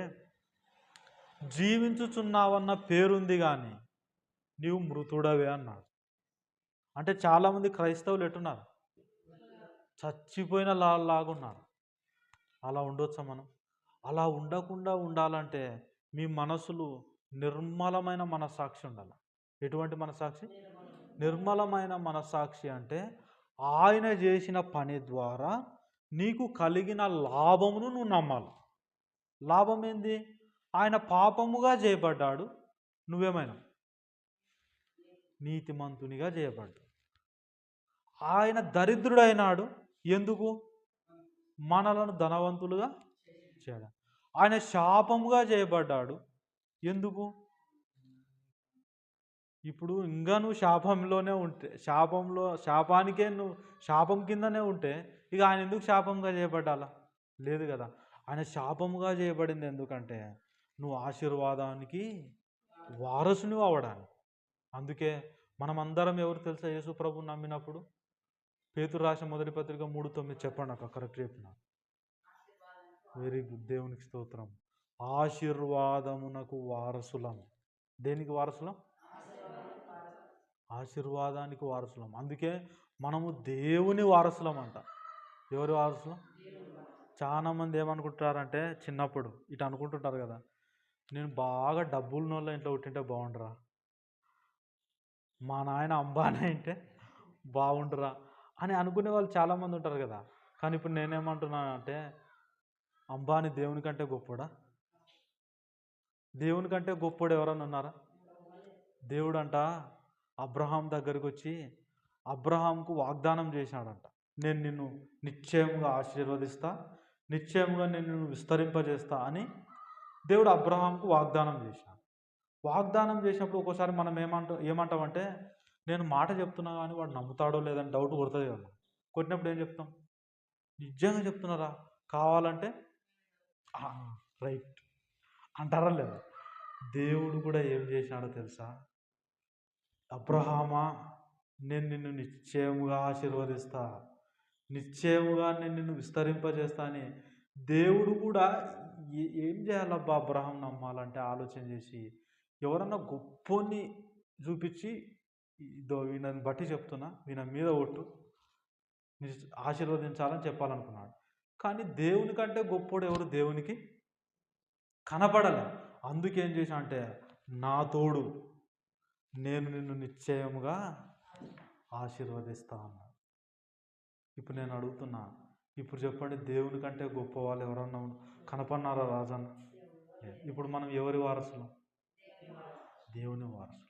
జీవించుచున్నావన్న పేరుంది కానీ నీవు మృతుడవే అన్నాడు. అంటే చాలామంది క్రైస్తవులు ఎట్టున్నారు? చచ్చిపోయిన లాగున్నారు. అలా ఉండొచ్చా మనం? అలా ఉండకుండా ఉండాలంటే మీ మనసులు నిర్మలమైన మనస్సాక్షి ఉండాలి. ఎటువంటి మనస్సాక్షి? నిర్మలమైన మనస్సాక్షి అంటే ఆయన చేసిన పని ద్వారా నీకు కలిగిన లాభమును నువ్వు నమ్మాలి. లాభం ఏంది? ఆయన పాపముగా చేయబడ్డాడు, నువ్వేమైనా నీతిమంతునిగా చేయబడ్డాడు. ఆయన దరిద్రుడైనాడు, ఎందుకు? మనలను ధనవంతులుగా చేయడం. ఆయన శాపముగా చేయబడ్డాడు, ఎందుకు? ఇప్పుడు ఇంకా నువ్వు శాపంలోనే ఉంటే, శాపానికే నువ్వు శాపం కిందనే ఉంటే ఇక ఆయన ఎందుకు శాపంగా చేయబడ్డాలా? లేదు కదా. ఆయన శాపముగా చేయబడింది ఎందుకంటే నువ్వు ఆశీర్వాదానికి వారసుని అవ్వడానికి. అందుకే మనమందరం ఎవరు తెలుసా? యేసు ప్రభువుని నమ్మినప్పుడు పేతురు రాసిన మొదటి పత్రిక 3:9 చెప్పండి అక్క, కరెక్ట్ చెప్పిన. వెరీ గుడ్, దేవునికి స్తోత్రం. ఆశీర్వాదమునకు వారసులం. దేనికి వారసులం? ఆశీర్వాదానికి వారసులం. అందుకే మనము దేవుని వారసులం అంట. ఎవరి వారసులం? చాలామంది ఏమనుకుంటారంటే చిన్నప్పుడు ఇటు అనుకుంటుంటారు కదా, నేను బాగా డబ్బులున్నోళ్ళ ఇంట్లో పుట్టింటే బాగుండరా, మా నాయన అంబానీ అంటే బాగుండరా అని అనుకునే వాళ్ళు చాలామంది ఉంటారు కదా. కానీ ఇప్పుడు నేనేమంటున్నానంటే, అంబానీ దేవుని కంటే గొప్పోడా? దేవుని కంటే గొప్పోడు ఎవరన్నా ఉన్నారా? దేవుడంట అబ్రహాం దగ్గరికి వచ్చి అబ్రహాంకు వాగ్దానం చేశాడంట, నేను నిన్ను నిశ్చయముగా ఆశీర్వదిస్తా, నిశ్చయముగా నేను నిన్ను విస్తరింపజేస్తా అని దేవుడు అబ్రహాంకు వాగ్దానం చేశాడు. వాగ్దానం చేసినప్పుడు ఒక్కోసారి మనం ఏమంటామంటే, నేను మాట చెప్తున్నా కానీ వాడు నమ్ముతాడో లేదని డౌట్ కొడుతుంది కదా. కొట్టినప్పుడు ఏం చెప్తాం? నిజంగా చెప్తున్నారా, కావాలంటే రైట్ అంటారా లేదా? దేవుడు కూడా ఏం చేశాడో తెలుసా? అబ్రహామా, నేను నిన్ను నిశ్చయముగా ఆశీర్వదిస్తా, నిశ్చయముగా నేను నిన్ను విస్తరింపజేస్తా అని దేవుడు కూడా ఏం చేయాలబ్బా అబ్రహాం నమ్మాలంటే ఆలోచన చేసి ఎవరన్నా గొప్పని చూపించి, ఇదో వీళ్ళని బట్టి చెప్తున్నా, వీళ్ళ మీద ఒట్టు ఆశీర్వదించాలని చెప్పాలనుకున్నాడు. కానీ దేవుని కంటే గొప్పోడు ఎవరు దేవునికి కనపడలే. అందుకేం చేశా అంటే, నా తోడు, నేను నిన్ను నిశ్చయముగా ఆశీర్వదిస్తా అన్నా. ఇప్పుడు నేను అడుగుతున్నా, ఇప్పుడు చెప్పండి, దేవుని కంటే గొప్ప వాళ్ళు ఎవరన్నా కనపడినారా రాజన్న? ఇప్పుడు మనం ఎవరి వారసులు? దేవుని వారసులు.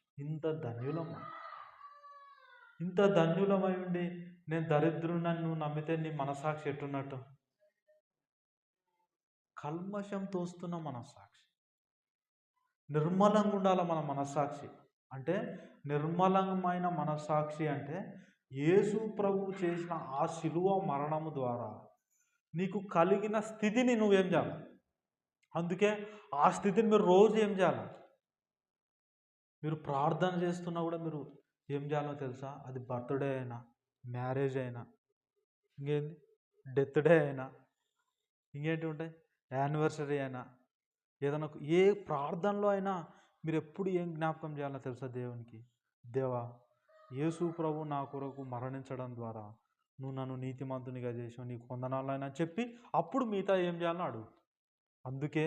ఇంత ధన్యులమై ఉండి నేను దరిద్రుని నువ్వు నమ్మితే నీ మనసాక్షి ఎట్టున్నట్టు? కల్మషం తోస్తున్న మనస్సాక్షి. నిర్మలంగా ఉండాల మన మనస్సాక్షి. అంటే నిర్మలమైన మనస్సాక్షి అంటే యేసు ప్రభువు చేసిన ఆ శిలువ మరణము ద్వారా నీకు కలిగిన స్థితిని నువ్వేం చేయాలి? అందుకే ఆ స్థితిని మీరు రోజు ఏం చేయాలి? మీరు ప్రార్థన చేస్తున్నా కూడా మీరు ఏం చేయాలో తెలుసా? అది బర్త్డే అయినా, మ్యారేజ్ అయినా, ఇంకేంది డెత్ డే అయినా, ఇంకేంటి ఉంటాయి, యానివర్సరీ అయినా, ఏదైనా ఏ ప్రార్థనలో అయినా మీరు ఎప్పుడు ఏం జ్ఞాపకం చేయాలో తెలుసా? దేవునికి, దేవా, యేసు ప్రభు నా కొరకు మరణించడం ద్వారా నువ్వు నన్ను నీతిమంతునిగా చేసావు, నీకు వందనాలైనా చెప్పి అప్పుడు మిగతా ఏం చేయాలో అడుగు. అందుకే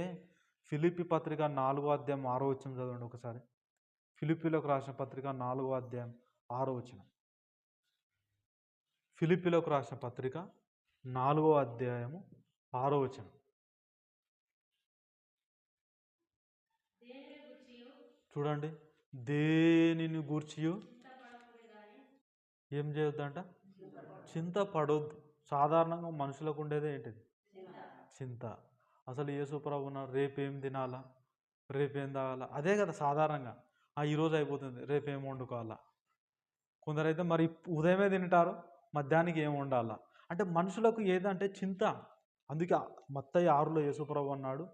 ఫిలిప్పీ పత్రిక 4వ అధ్యాయం 6వ వచనం చదవండి ఒకసారి. ఫిలిప్పీలకు రాసిన పత్రిక 4వ అధ్యాయం 6వ వచనం. ఫిలిప్పీలకు రాసిన పత్రిక 4వ అధ్యాయము 6వ వచనం చూడండి. దేనిని గూర్చియు ఏం చేయొద్దంట? చింత పడొద్దు. సాధారణంగా మనుషులకు ఉండేదే ఏంటిది? చింత. అసలు యేసు ప్రభువున రేపేం తినాలా, రేపేం తాగాలా, అదే కదా సాధారణంగా. ఈరోజు అయిపోతుంది, రేపేం వండుకోవాలా. కొందరైతే మరి ఉదయమే తింటారు, మధ్యాహ్నానికి ఏం వండాలా. అంటే మనుషులకు ఏదంటే చింత. అందుకే మత్తయి 6లో యేసు ప్రభు అన్నాడు,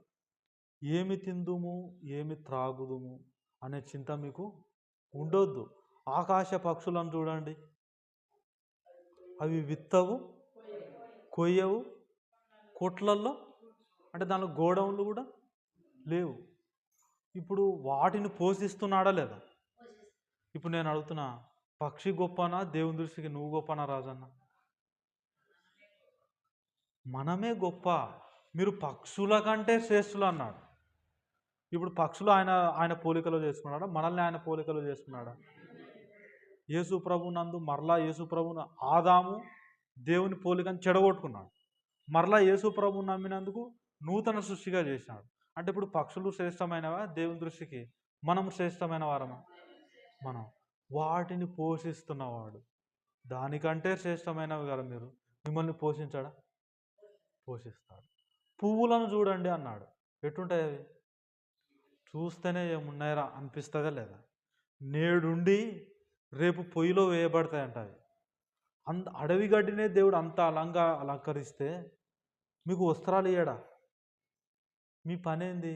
ఏమి తిందుము, ఏమి త్రాగుదుము అనే చింత మీకు ఉండొద్దు. ఆకాశ పక్షులను చూడండి, అవి విత్తవు, కొయ్యవు, కొట్లల్లో అంటే దానిలో గోడౌన్లు కూడా లేవు. ఇప్పుడు వాటిని పోషిస్తున్నాడా లేదా? ఇప్పుడు నేను అడుగుతున్నా, పక్షి గొప్పనా దేవుని దృష్టికి నువ్వు గొప్పనా రాజన్న? మనమే గొప్ప. మీరు పక్షుల కంటే శ్రేష్ఠులు అన్నాడు. ఇప్పుడు పక్షులు ఆయన పోలికలో చేసుకున్నాడా? మనల్ని ఆయన పోలికలో చేసుకున్నాడా? యేసు ప్రభు నందు మరలా యేసు ప్రభును ఆదాము దేవుని పోలికని చెడగొట్టుకున్నాడు. మరలా యేసు ప్రభు నమ్మినందుకు నూతన సృష్టిగా చేసినాడు. అంటే ఇప్పుడు పక్షులు శ్రేష్టమైనవా దేవుని దృష్టికి? మనం శ్రేష్టమైన వారమా? మనం వాటిని పోషిస్తున్నవాడు దానికంటే శ్రేష్టమైనవి కదా. మీరు మిమ్మల్ని పోషించాడా? పోషిస్తాడు. పువ్వులను చూడండి అన్నాడు. ఎట్టుంటాయి అవి? చూస్తేనే ఏమున్నాయరా అనిపిస్తుందా లేదా? నేడుండి రేపు పొయ్యిలో వేయబడతాయంట అవి. అడవి గడ్డినే దేవుడు అంత అలంకరిస్తే మీకు వస్త్రాలు ఇయ్యడా? మీ పనేంది?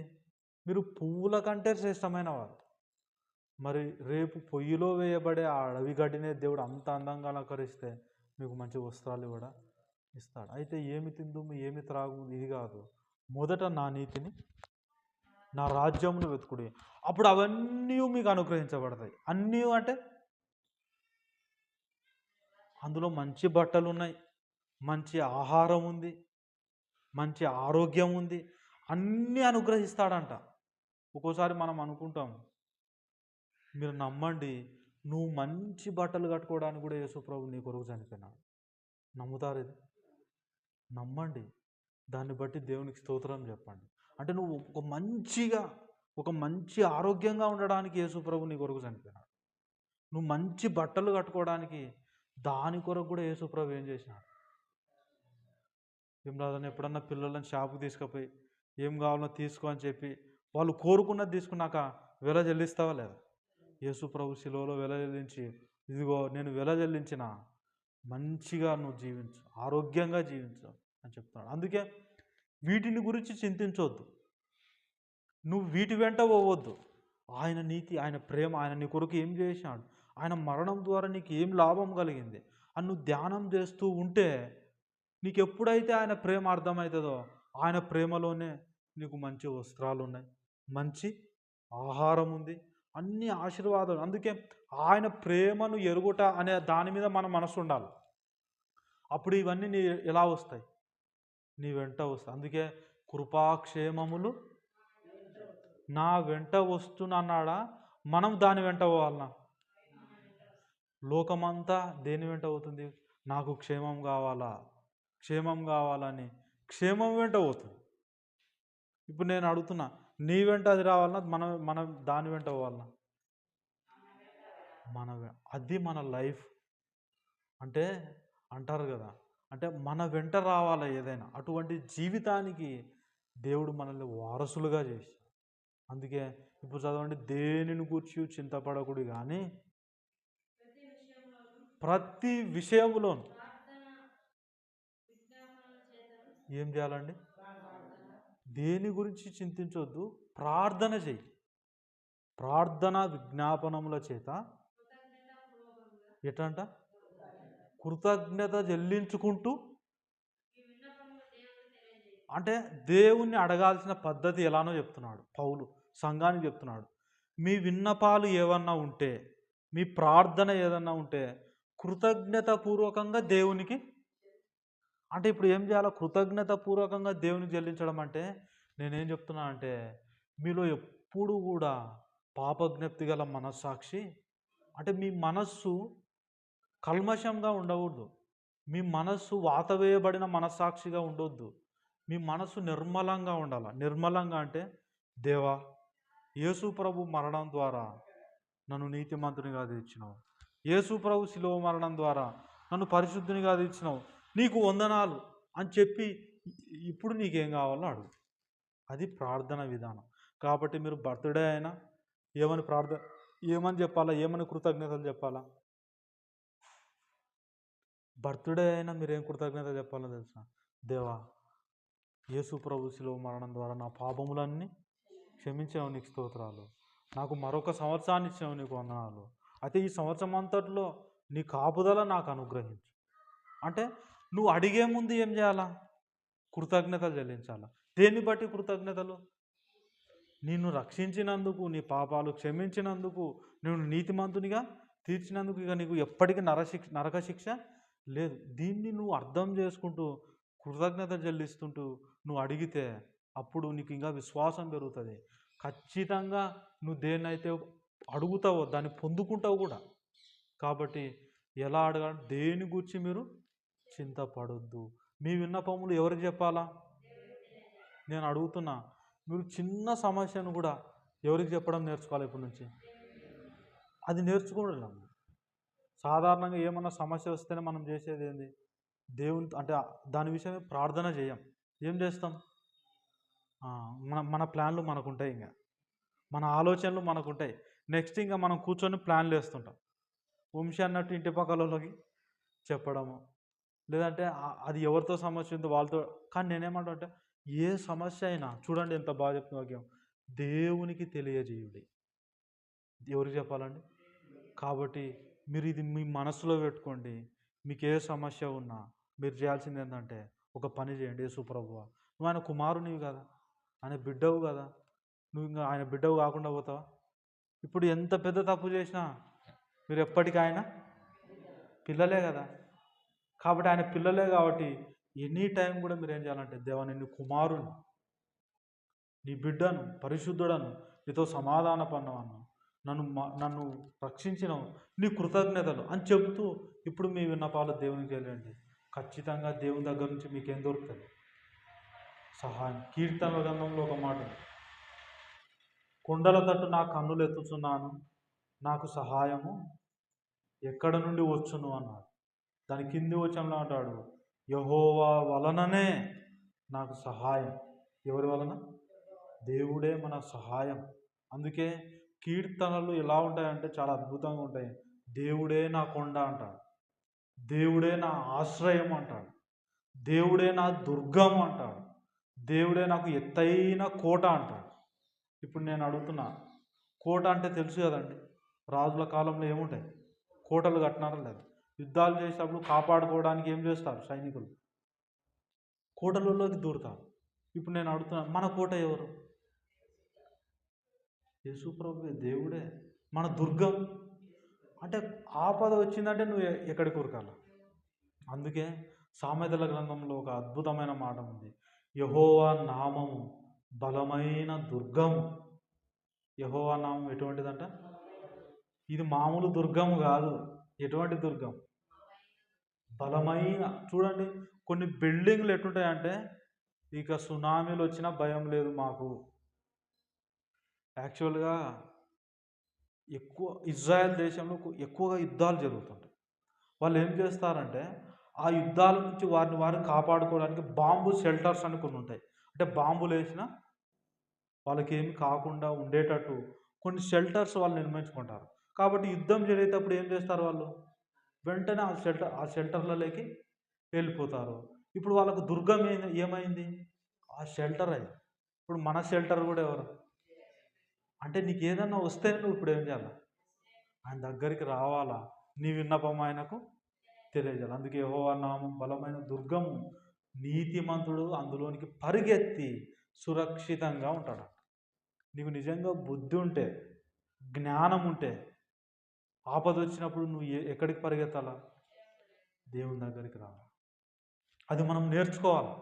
మీరు పువ్వుల కంటే శ్రేష్టమైన వారు. మరి రేపు పొయ్యిలో వేయబడే ఆ అడవి గడ్డినే దేవుడు అంత అందంగా అలంకరిస్తే మీకు మంచి వస్త్రాలు కూడా ఇస్తాడు. అయితే ఏమి తిందుము, ఏమి త్రాగు ఇది కాదు, మొదట నా నీతిని, నా రాజ్యమును వెతుకుడి, అప్పుడు అవన్నీ మీకు అనుగ్రహించబడతాయి. అన్నీ అంటే అందులో మంచి బట్టలు ఉన్నాయి, మంచి ఆహారం ఉంది, మంచి ఆరోగ్యం ఉంది, అన్నీ అనుగ్రహిస్తాడంట. ఒక్కోసారి మనం అనుకుంటాం, మీరు నమ్మండి, నువ్వు మంచి బట్టలు కట్టుకోవడానికి కూడా యేసు ప్రభు నీ కొరకు చనిపోయినాడు. నమ్ముతారు ఇది? నమ్మండి. దాన్ని బట్టి దేవునికి స్తోత్రం చెప్పండి. అంటే నువ్వు ఒక మంచి ఆరోగ్యంగా ఉండడానికి యేసుప్రభు నీ కొరకు చనిపోయినాడు. నువ్వు మంచి బట్టలు కట్టుకోవడానికి దాని కొరకు కూడా యేసుప్రభు ఏం చేసినాడు? ఏం రాదని ఎప్పుడన్నా పిల్లలను షాపుకి తీసుకుపోయి ఏం కావాలో తీసుకో అని చెప్పి వాళ్ళు కోరుకున్నది తీసుకున్నాక వెల చెల్లిస్తావా లేదా? యేసుప్రభు శిలువలో వెల చెల్లించి, ఇదిగో నేను వెల చెల్లించిన, మంచిగా నువ్వు జీవించు, ఆరోగ్యంగా జీవించు అని చెప్తున్నాడు. అందుకే వీటిని గురించి చింతించవద్దు, నువ్వు వీటి వెంట పోవద్దు. ఆయన నీతి, ఆయన ప్రేమ, ఆయన నీ కొరకు ఏం చేశాడు, ఆయన మరణం ద్వారా నీకు ఏం లాభం కలిగింది అని నువ్వు ధ్యానం చేస్తూ ఉంటే నీకు ఎప్పుడైతే ఆయన ప్రేమ అర్థమవుతుందో, ఆయన ప్రేమలోనే నీకు మంచి వస్త్రాలు ఉన్నాయి, మంచి ఆహారం ఉంది, అన్ని ఆశీర్వాదాలు. అందుకే ఆయన ప్రేమను ఎరుగుట అనే దాని మీద మన మనసు ఉండాలి. అప్పుడు ఇవన్నీ ఎలా వస్తాయి? నీ వెంట వస్తాయి. అందుకే కృపాక్షేమములు నా వెంట వస్తున్నన్నాడా, మనం దాని వెంట పోవాలన్నా? లోకమంతా దేని వెంట అవుతుంది? నాకు క్షేమం కావాలని క్షేమం వెంట పోతుంది. ఇప్పుడు నేను అడుగుతున్నా, నీ వెంట అది రావాలన్నా, మనం దాని వెంట పోవాలన్నా? అది మన లైఫ్ అంటే. అంటారు కదా, అంటే మన వెంట రావాలి ఏదైనా. అటువంటి జీవితానికి దేవుడు మనల్ని వారసులుగా చేసి. అందుకే ఇప్పుడు చదవండి, దేనిని గూర్చి చింతపడకుడు కానీ ప్రతి విషయంలోనూ ఏం చేయాలండి? దేని గురించి చింతించొద్దు, ప్రార్థన చెయ్యి. ప్రార్థన విజ్ఞాపనముల చేత ఎటంట కృతజ్ఞత చెల్లించుకుంటూ. అంటే దేవుణ్ణి అడగాల్సిన పద్ధతి ఎలానో చెప్తున్నాడు పౌలు, సంఘానికి చెప్తున్నాడు. మీ విన్నపాలు ఏమన్నా ఉంటే, మీ ప్రార్థన ఏదన్నా ఉంటే కృతజ్ఞత పూర్వకంగా దేవునికి. అంటే ఇప్పుడు ఏం చేయాలో? కృతజ్ఞత పూర్వకంగా దేవునికి చెల్లించడం అంటే నేనేం చెప్తున్నా అంటే, మీలో ఎప్పుడు కూడా పాపజ్ఞప్తి గల మనస్సాక్షి, అంటే మీ మనస్సు కల్మషంగా ఉండకూడదు, మీ మనస్సు వాతవేయబడిన మనస్సాక్షిగా ఉండొద్దు, మీ మనస్సు నిర్మలంగా ఉండాలి. నిర్మలంగా అంటే, దేవా, యేసు ప్రభు మరణం ద్వారా నన్ను నీతిమంతునిగా తీర్చినావు, యేసు ప్రభు శిలువ మరణం ద్వారా నన్ను పరిశుద్ధునిగా తీర్చినావు, నీకు వందనాలు అని చెప్పి ఇప్పుడు నీకేం కావాలో అడుగు. అది ప్రార్థన విధానం. కాబట్టి మీరు బర్త్డే అయినా ఏమని చెప్పాలా? ఏమని కృతజ్ఞతలు చెప్పాలా? బర్త్డే అయినా మీరేం కృతజ్ఞత చెప్పాలో తెలుసా? దేవా, యేసు ప్రభు శిలువ మరణం ద్వారా నా పాపములన్నీ క్షమించావు, నీకు స్తోత్రాలు. నాకు మరొక సంవత్సరాన్ని ఇచ్చావు, నీకు వందనాలు. అయితే ఈ సంవత్సరం అంతట్లో నీ కాపుదల నాకు అనుగ్రహించు. అంటే నువ్వు అడిగే ముందు ఏం చేయాలా? కృతజ్ఞతలు చెల్లించాలా. దేన్ని బట్టి కృతజ్ఞతలు? నిన్ను రక్షించినందుకు, నీ పాపాలు క్షమించినందుకు, నేను నీతిమంతునిగా తీర్చినందుకు ఇక నీకు ఎప్పటికీ నరక శిక్ష లేదు. దీన్ని నువ్వు అర్థం చేసుకుంటూ కృతజ్ఞత చెల్లిస్తుంటూ నువ్వు అడిగితే అప్పుడు నీకు ఇంకా విశ్వాసం పెరుగుతుంది. ఖచ్చితంగా నువ్వు దేన్నైతే అడుగుతావో దాన్ని పొందుకుంటావు కూడా. కాబట్టి ఎలా అడగాలి? దేని గురించి మీరు చింతపడొద్దు. మీ విన్నపములు ఎవరికి చెప్పాలా? నేను అడుగుతున్నా, మీరు చిన్న సమస్యను కూడా ఎవరికి చెప్పడం నేర్చుకోవాలి ఇప్పటి నుంచి. అది నేర్చుకోవడం. సాధారణంగా ఏమన్నా సమస్య వస్తేనే మనం చేసేది ఏంది? దేవుని అంటే దాని విషయమే ప్రార్థన చేయం. ఏం చేస్తాం? మన ప్లాన్లు మనకుంటాయి, ఇంకా మన ఆలోచనలు మనకుంటాయి. నెక్స్ట్ ఇంకా మనం కూర్చొని ప్లాన్లు వేస్తుంటాం. వంశీ అన్నట్టు ఇంటి పక్కలకి చెప్పడము, లేదంటే అది ఎవరితో సమస్య ఉందో వాళ్ళతో. కానీ నేనేమంటా అంటే, ఏ సమస్య అయినా చూడండి ఎంత బాగా చెప్తున్న వాక్యం, దేవునికి తెలియజేయుడి. ఎవరికి చెప్పాలండి? కాబట్టి మీరు ఇది మీ మనసులో పెట్టుకోండి. మీకు ఏ సమస్య ఉన్నా మీరు చేయాల్సింది ఏంటంటే, ఒక పని చేయండి. యేసు ప్రభువా, నువ్వు ఆయన కుమారునివి కదా, ఆయన బిడ్డవు కదా, నువ్వు ఇంకా ఆయన బిడ్డవు కాకుండా పోతావా? ఇప్పుడు ఎంత పెద్ద తప్పు చేసినా మీరు ఎప్పటికీ ఆయన పిల్లలే కదా. కాబట్టి ఆయన పిల్లలే కాబట్టి ఎనీ టైం కూడా మీరు ఏం చేయాలంటే, దేవా, నిన్ను కుమారుని, నీ బిడ్డను, పరిశుద్ధుడను, నీతో సమాధాన పన్నవాను, నన్ను రక్షించినవు, నీ కృతజ్ఞతలు అని చెబుతూ ఇప్పుడు మీ విన్నపాలు దేవునికి తెలియండి. ఖచ్చితంగా దేవుని దగ్గర నుంచి మీకేం దొరుకుతుంది? సహాయం. కీర్తనల గ్రంథంలో ఒక మాట ఉంది. కొండల తట్టు నా కన్నులు ఎత్తుచున్నాను, నాకు సహాయము ఎక్కడ నుండి వచ్చును అన్నాడు. దాని కింది వచనంలో అంటాడు, యెహోవా వలననే నాకు సహాయం. ఎవరి వలన? దేవుడే మన సహాయం. అందుకే కీర్తనలు ఎలా ఉంటాయంటే చాలా అద్భుతంగా ఉంటాయి. దేవుడే నా కొండ అంటాడు, దేవుడే నా ఆశ్రయం అంటాడు, దేవుడే నా దుర్గం అంటాడు, దేవుడే నాకు ఎత్తైన కోట అంటాడు. ఇప్పుడు నేను అడుగుతున్నా, కోట అంటే తెలుసు కదండి, రాజుల కాలంలో ఏముంటాయి? కోటలు కట్టినారా లేదు? యుద్ధాలు చేసేటప్పుడు కాపాడుకోవడానికి ఏం చేస్తారు సైనికులు? కోటలలోకి దూరుతారు. ఇప్పుడు నేను అడుగుతున్నా, మన కోట ఎవరు? యేసుప్రభువే, దేవుడే మన దుర్గం. అంటే ఆపద వచ్చిందంటే నువ్వు ఎక్కడికి ఉరకాల? అందుకే సామెతల గ్రంథంలో ఒక అద్భుతమైన మాట ఉంది, యెహోవా నామము బలమైన దుర్గము. యెహోవా నామం ఎటువంటిదంట? ఇది మామూలు దుర్గము కాదు. ఎటువంటి దుర్గం? బలమైన. చూడండి, కొన్ని బిల్డింగ్లు ఎట్లుంటాయంటే ఇక సునామీలు వచ్చినా భయం లేదు మాకు. యాక్చువల్గా ఎక్కువ ఇజ్రాయెల్ దేశంలో ఎక్కువగా యుద్ధాలు జరుగుతుంటాయి. వాళ్ళు ఏం చేస్తారంటే ఆ యుద్ధాల నుంచి వారిని వారు కాపాడుకోవడానికి బాంబు షెల్టర్స్ అని కొన్ని ఉంటాయి. అంటే బాంబులు వేసినా వాళ్ళకి ఏమి కాకుండా ఉండేటట్టు కొన్ని షెల్టర్స్ వాళ్ళు నిర్మించుకుంటారు. కాబట్టి యుద్ధం జరిగేటప్పుడు ఏం చేస్తారు వాళ్ళు? వెంటనే ఆ షెల్టర్లలోకి వెళ్ళిపోతారు. ఇప్పుడు వాళ్ళకు దుర్గం ఏమైంది? ఆ షెల్టర్ అయింది. ఇప్పుడు మన షెల్టర్ కూడా ఎవరు? అంటే నీకు ఏదన్నా వస్తే నువ్వు ఇప్పుడు ఏం చేయాలి? ఆయన దగ్గరికి రావాలా, నీ విన్నపం ఆయనకు తెలియజేయాలి. అందుకే యెహోవా నామం బలమైన దుర్గము, నీతిమంతుడు అందులోనికి పరిగెత్తి సురక్షితంగా ఉంటాడు. నీకు నిజంగా బుద్ధి ఉంటే, జ్ఞానం ఉంటే, ఆపద వచ్చినప్పుడు నువ్వు ఎక్కడికి పరిగెత్తాలా? దేవుని దగ్గరికి రావాలి. అది మనం నేర్చుకోవాలి.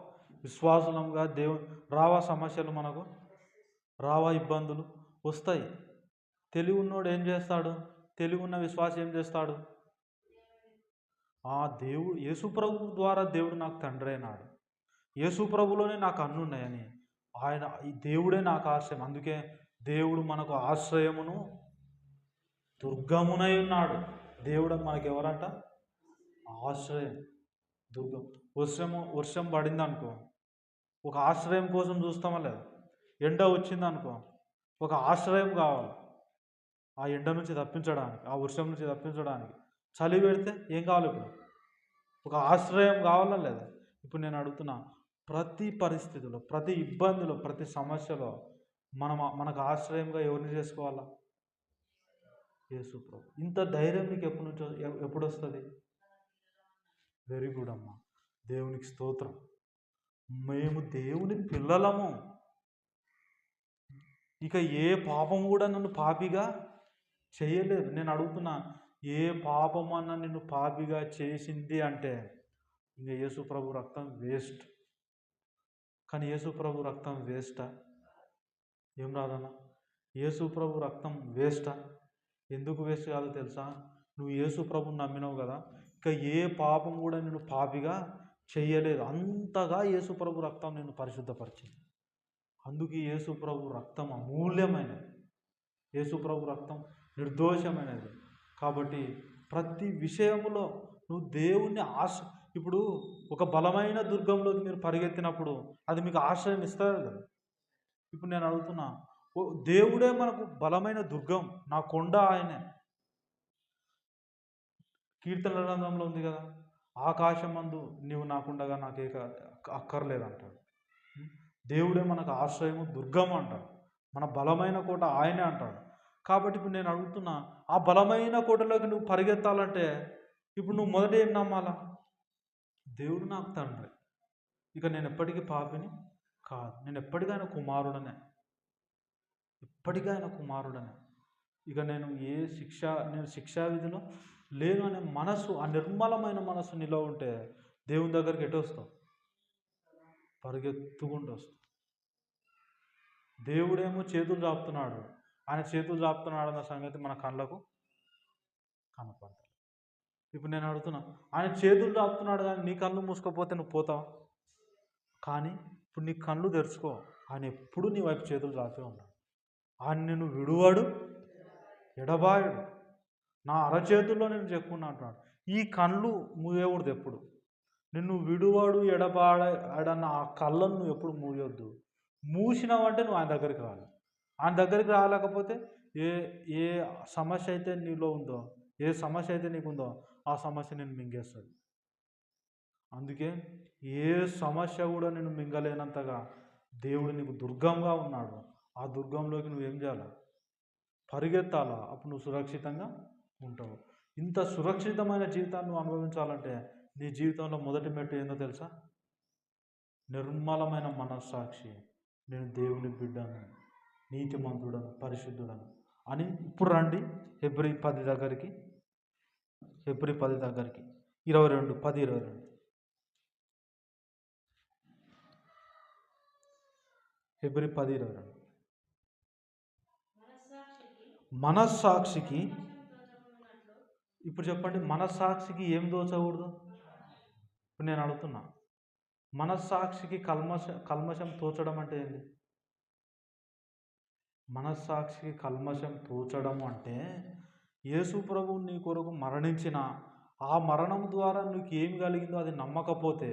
విశ్వాసులంగా రావా సమస్యలు, మనకు రావా ఇబ్బందులు వస్తాయి. తెలివి ఉన్నోడు ఏం చేస్తాడు? తెలివి ఉన్న విశ్వాసం ఏం చేస్తాడు? దేవుడు యేసుప్రభు ద్వారా దేవుడు నాకు తండ్రి అయినాడు, యేసుప్రభులోనే నాకు అన్నీ ఉన్నాయని ఆయన, ఈ దేవుడే నాకు ఆశ్రయం. అందుకే దేవుడు మనకు ఆశ్రయమును దుర్గమునై ఉన్నాడు. దేవుడు మనకి ఎవరంట? ఆశ్రయం, దుర్గం. వర్షం పడింది అనుకో, ఒక ఆశ్రయం కోసం చూస్తామా లేదా? ఎండ వచ్చిందనుకో, ఒక ఆశ్రయం కావాలి ఆ ఎండ నుంచి తప్పించడానికి, ఆ వర్షం నుంచి తప్పించడానికి. చలి పెడితే ఏం కావాలి? ఇప్పుడు ఒక ఆశ్రయం కావాలా లేదా? ఇప్పుడు నేను అడుగుతున్నా, ప్రతి పరిస్థితిలో, ప్రతి ఇబ్బందిలో, ప్రతి సమస్యలో మనకు ఆశ్రయంగా ఎవరిని చేసుకోవాలా? యేసు ప్రభు. ఇంత ధైర్యం నీకు ఎప్పుడు వస్తుంది? వెరీ గుడ్ అమ్మా, దేవునికి స్తోత్రం. మేము దేవుని పిల్లలము. ఇక ఏ పాపం కూడా నన్ను పాపిగా చేయలేదు. నేను అడుగుతున్నా, ఏ పాపం అన్న నిన్ను పాపిగా చేసింది అంటే ఇంకా యేసు ప్రభు రక్తం వేస్ట్. కానీ యేసు ప్రభు రక్తం వేస్టా? ఏం రాదన్నా, యేసు ప్రభు రక్తం వేస్టా? ఎందుకు వేస్ట్ కాదో తెలుసా? నువ్వు యేసు ప్రభుని నమ్మినావు కదా, ఇక ఏ పాపం కూడా నిన్ను పాపిగా చెయ్యలేదు. అంతగా యేసు ప్రభు రక్తం నిన్ను పరిశుద్ధపరిచింది. అందుకే యేసు ప్రభు రక్తం అమూల్యమైనది, యేసు ప్రభు రక్తం నిర్దోషమైనది. కాబట్టి ప్రతి విషయంలో నువ్వు దేవుణ్ణి ఇప్పుడు ఒక బలమైన దుర్గంలోకి మీరు పరిగెత్తినప్పుడు అది మీకు ఆశ్రయం ఇస్తుంది కదా. ఇప్పుడు నేను అడుగుతున్నా, దేవుడే మనకు బలమైన దుర్గం, నా కొండ ఆయనే. కీర్తనల గ్రంథంలో ఉంది కదా, ఆకాశమందు నీవు నాకుండగా నాకే అక్కర్లేదంటాడు. దేవుడే మనకు ఆశ్రయము, దుర్గం అంటాడు, మన బలమైన కోట ఆయనే అంటాడు. కాబట్టి ఇప్పుడు నేను అడుగుతున్నా, ఆ బలమైన కోటలోకి నువ్వు పరిగెత్తాలంటే ఇప్పుడు నువ్వు మొదట ఏం నమ్మాలా? దేవుడు నాకు తండ్రి, ఇక నేను ఎప్పటికీ పాపిని కాదు, నేను ఎప్పటికైనా కుమారుడనే, ఎప్పటికైనా కుమారుడనే. ఇక నేను శిక్షా విధిలో లేను అనే మనసు, ఆ నిర్మలమైన మనసు నీలో ఉంటే దేవుని దగ్గరికి ఎటు వస్తావు? పరిగెత్తుకుంటూ వస్తావు. దేవుడేమో చేతులు చాపుతున్నాడు, ఆయన చేతులు చాపుతున్నాడు అన్న సంగతి మన కళ్ళకు కనపడతాడు. ఇప్పుడు నేను అడుగుతున్నా, ఆయన చేతులు చాపుతున్నాడు కానీ నీ కళ్ళు మూసుకపోతే నువ్వు పోతావా? కానీ ఇప్పుడు నీ కళ్ళు తెరుచుకో, ఆయన ఎప్పుడు నీ వైపు చేతులు చాపే ఉన్నాడు. ఆయన నిన్ను విడువాడు, ఎడబాయుడు. నా అరచేతుల్లో నేను చెప్పుకున్నా అంటున్నాడు. ఈ కళ్ళు మూయకూడదు ఎప్పుడు. నిన్ను విడువాడు ఎడబాడన్న ఆ కళ్ళను నువ్వు ఎప్పుడు మూయొద్దు. మూసినావంటే నువ్వు ఆయన దగ్గరికి రావాలి. ఆయన దగ్గరికి రాలేకపోతే ఏ ఏ సమస్య అయితే నీలో ఉందో, ఏ సమస్య అయితే నీకుందో ఆ సమస్య నేను మింగేస్తుంది. అందుకే ఏ సమస్య కూడా నేను మింగలేనంతగా దేవుడు నీకు దుర్గంగా ఉన్నాడు. ఆ దుర్గంలోకి నువ్వేం చేయాలా? పరిగెత్తాలా. అప్పుడు నువ్వు సురక్షితంగా ఉంటావు. ఇంత సురక్షితమైన జీవితాన్ని నువ్వు అనుభవించాలంటే నీ జీవితంలో మొదటి మెట్టు ఏందో తెలుసా? నిర్మలమైన మనస్సాక్షి. నేను దేవుని బిడ్డను, నీతిమంతుడను, పరిశుద్ధుడను అని. ఇప్పుడు రండి హెబ్రీ 10 దగ్గరికి. హెబ్రీ 10 దగ్గరికి 22 10 22. హెబ్రీ 10 22. మనస్సాక్షికి, ఇప్పుడు చెప్పండి, మనస్సాక్షికి ఏం దోచకూడదు? ఇప్పుడు నేను అడుగుతున్నా, మనస్సాక్షికి కల్మషం తోచడం అంటే ఏంటి? మనస్సాక్షికి కల్మషం తోచడం అంటే యేసు ప్రభువు నీ కొరకు మరణించిన ఆ మరణం ద్వారా నీకు ఏమి కలిగిందో అది నమ్మకపోతే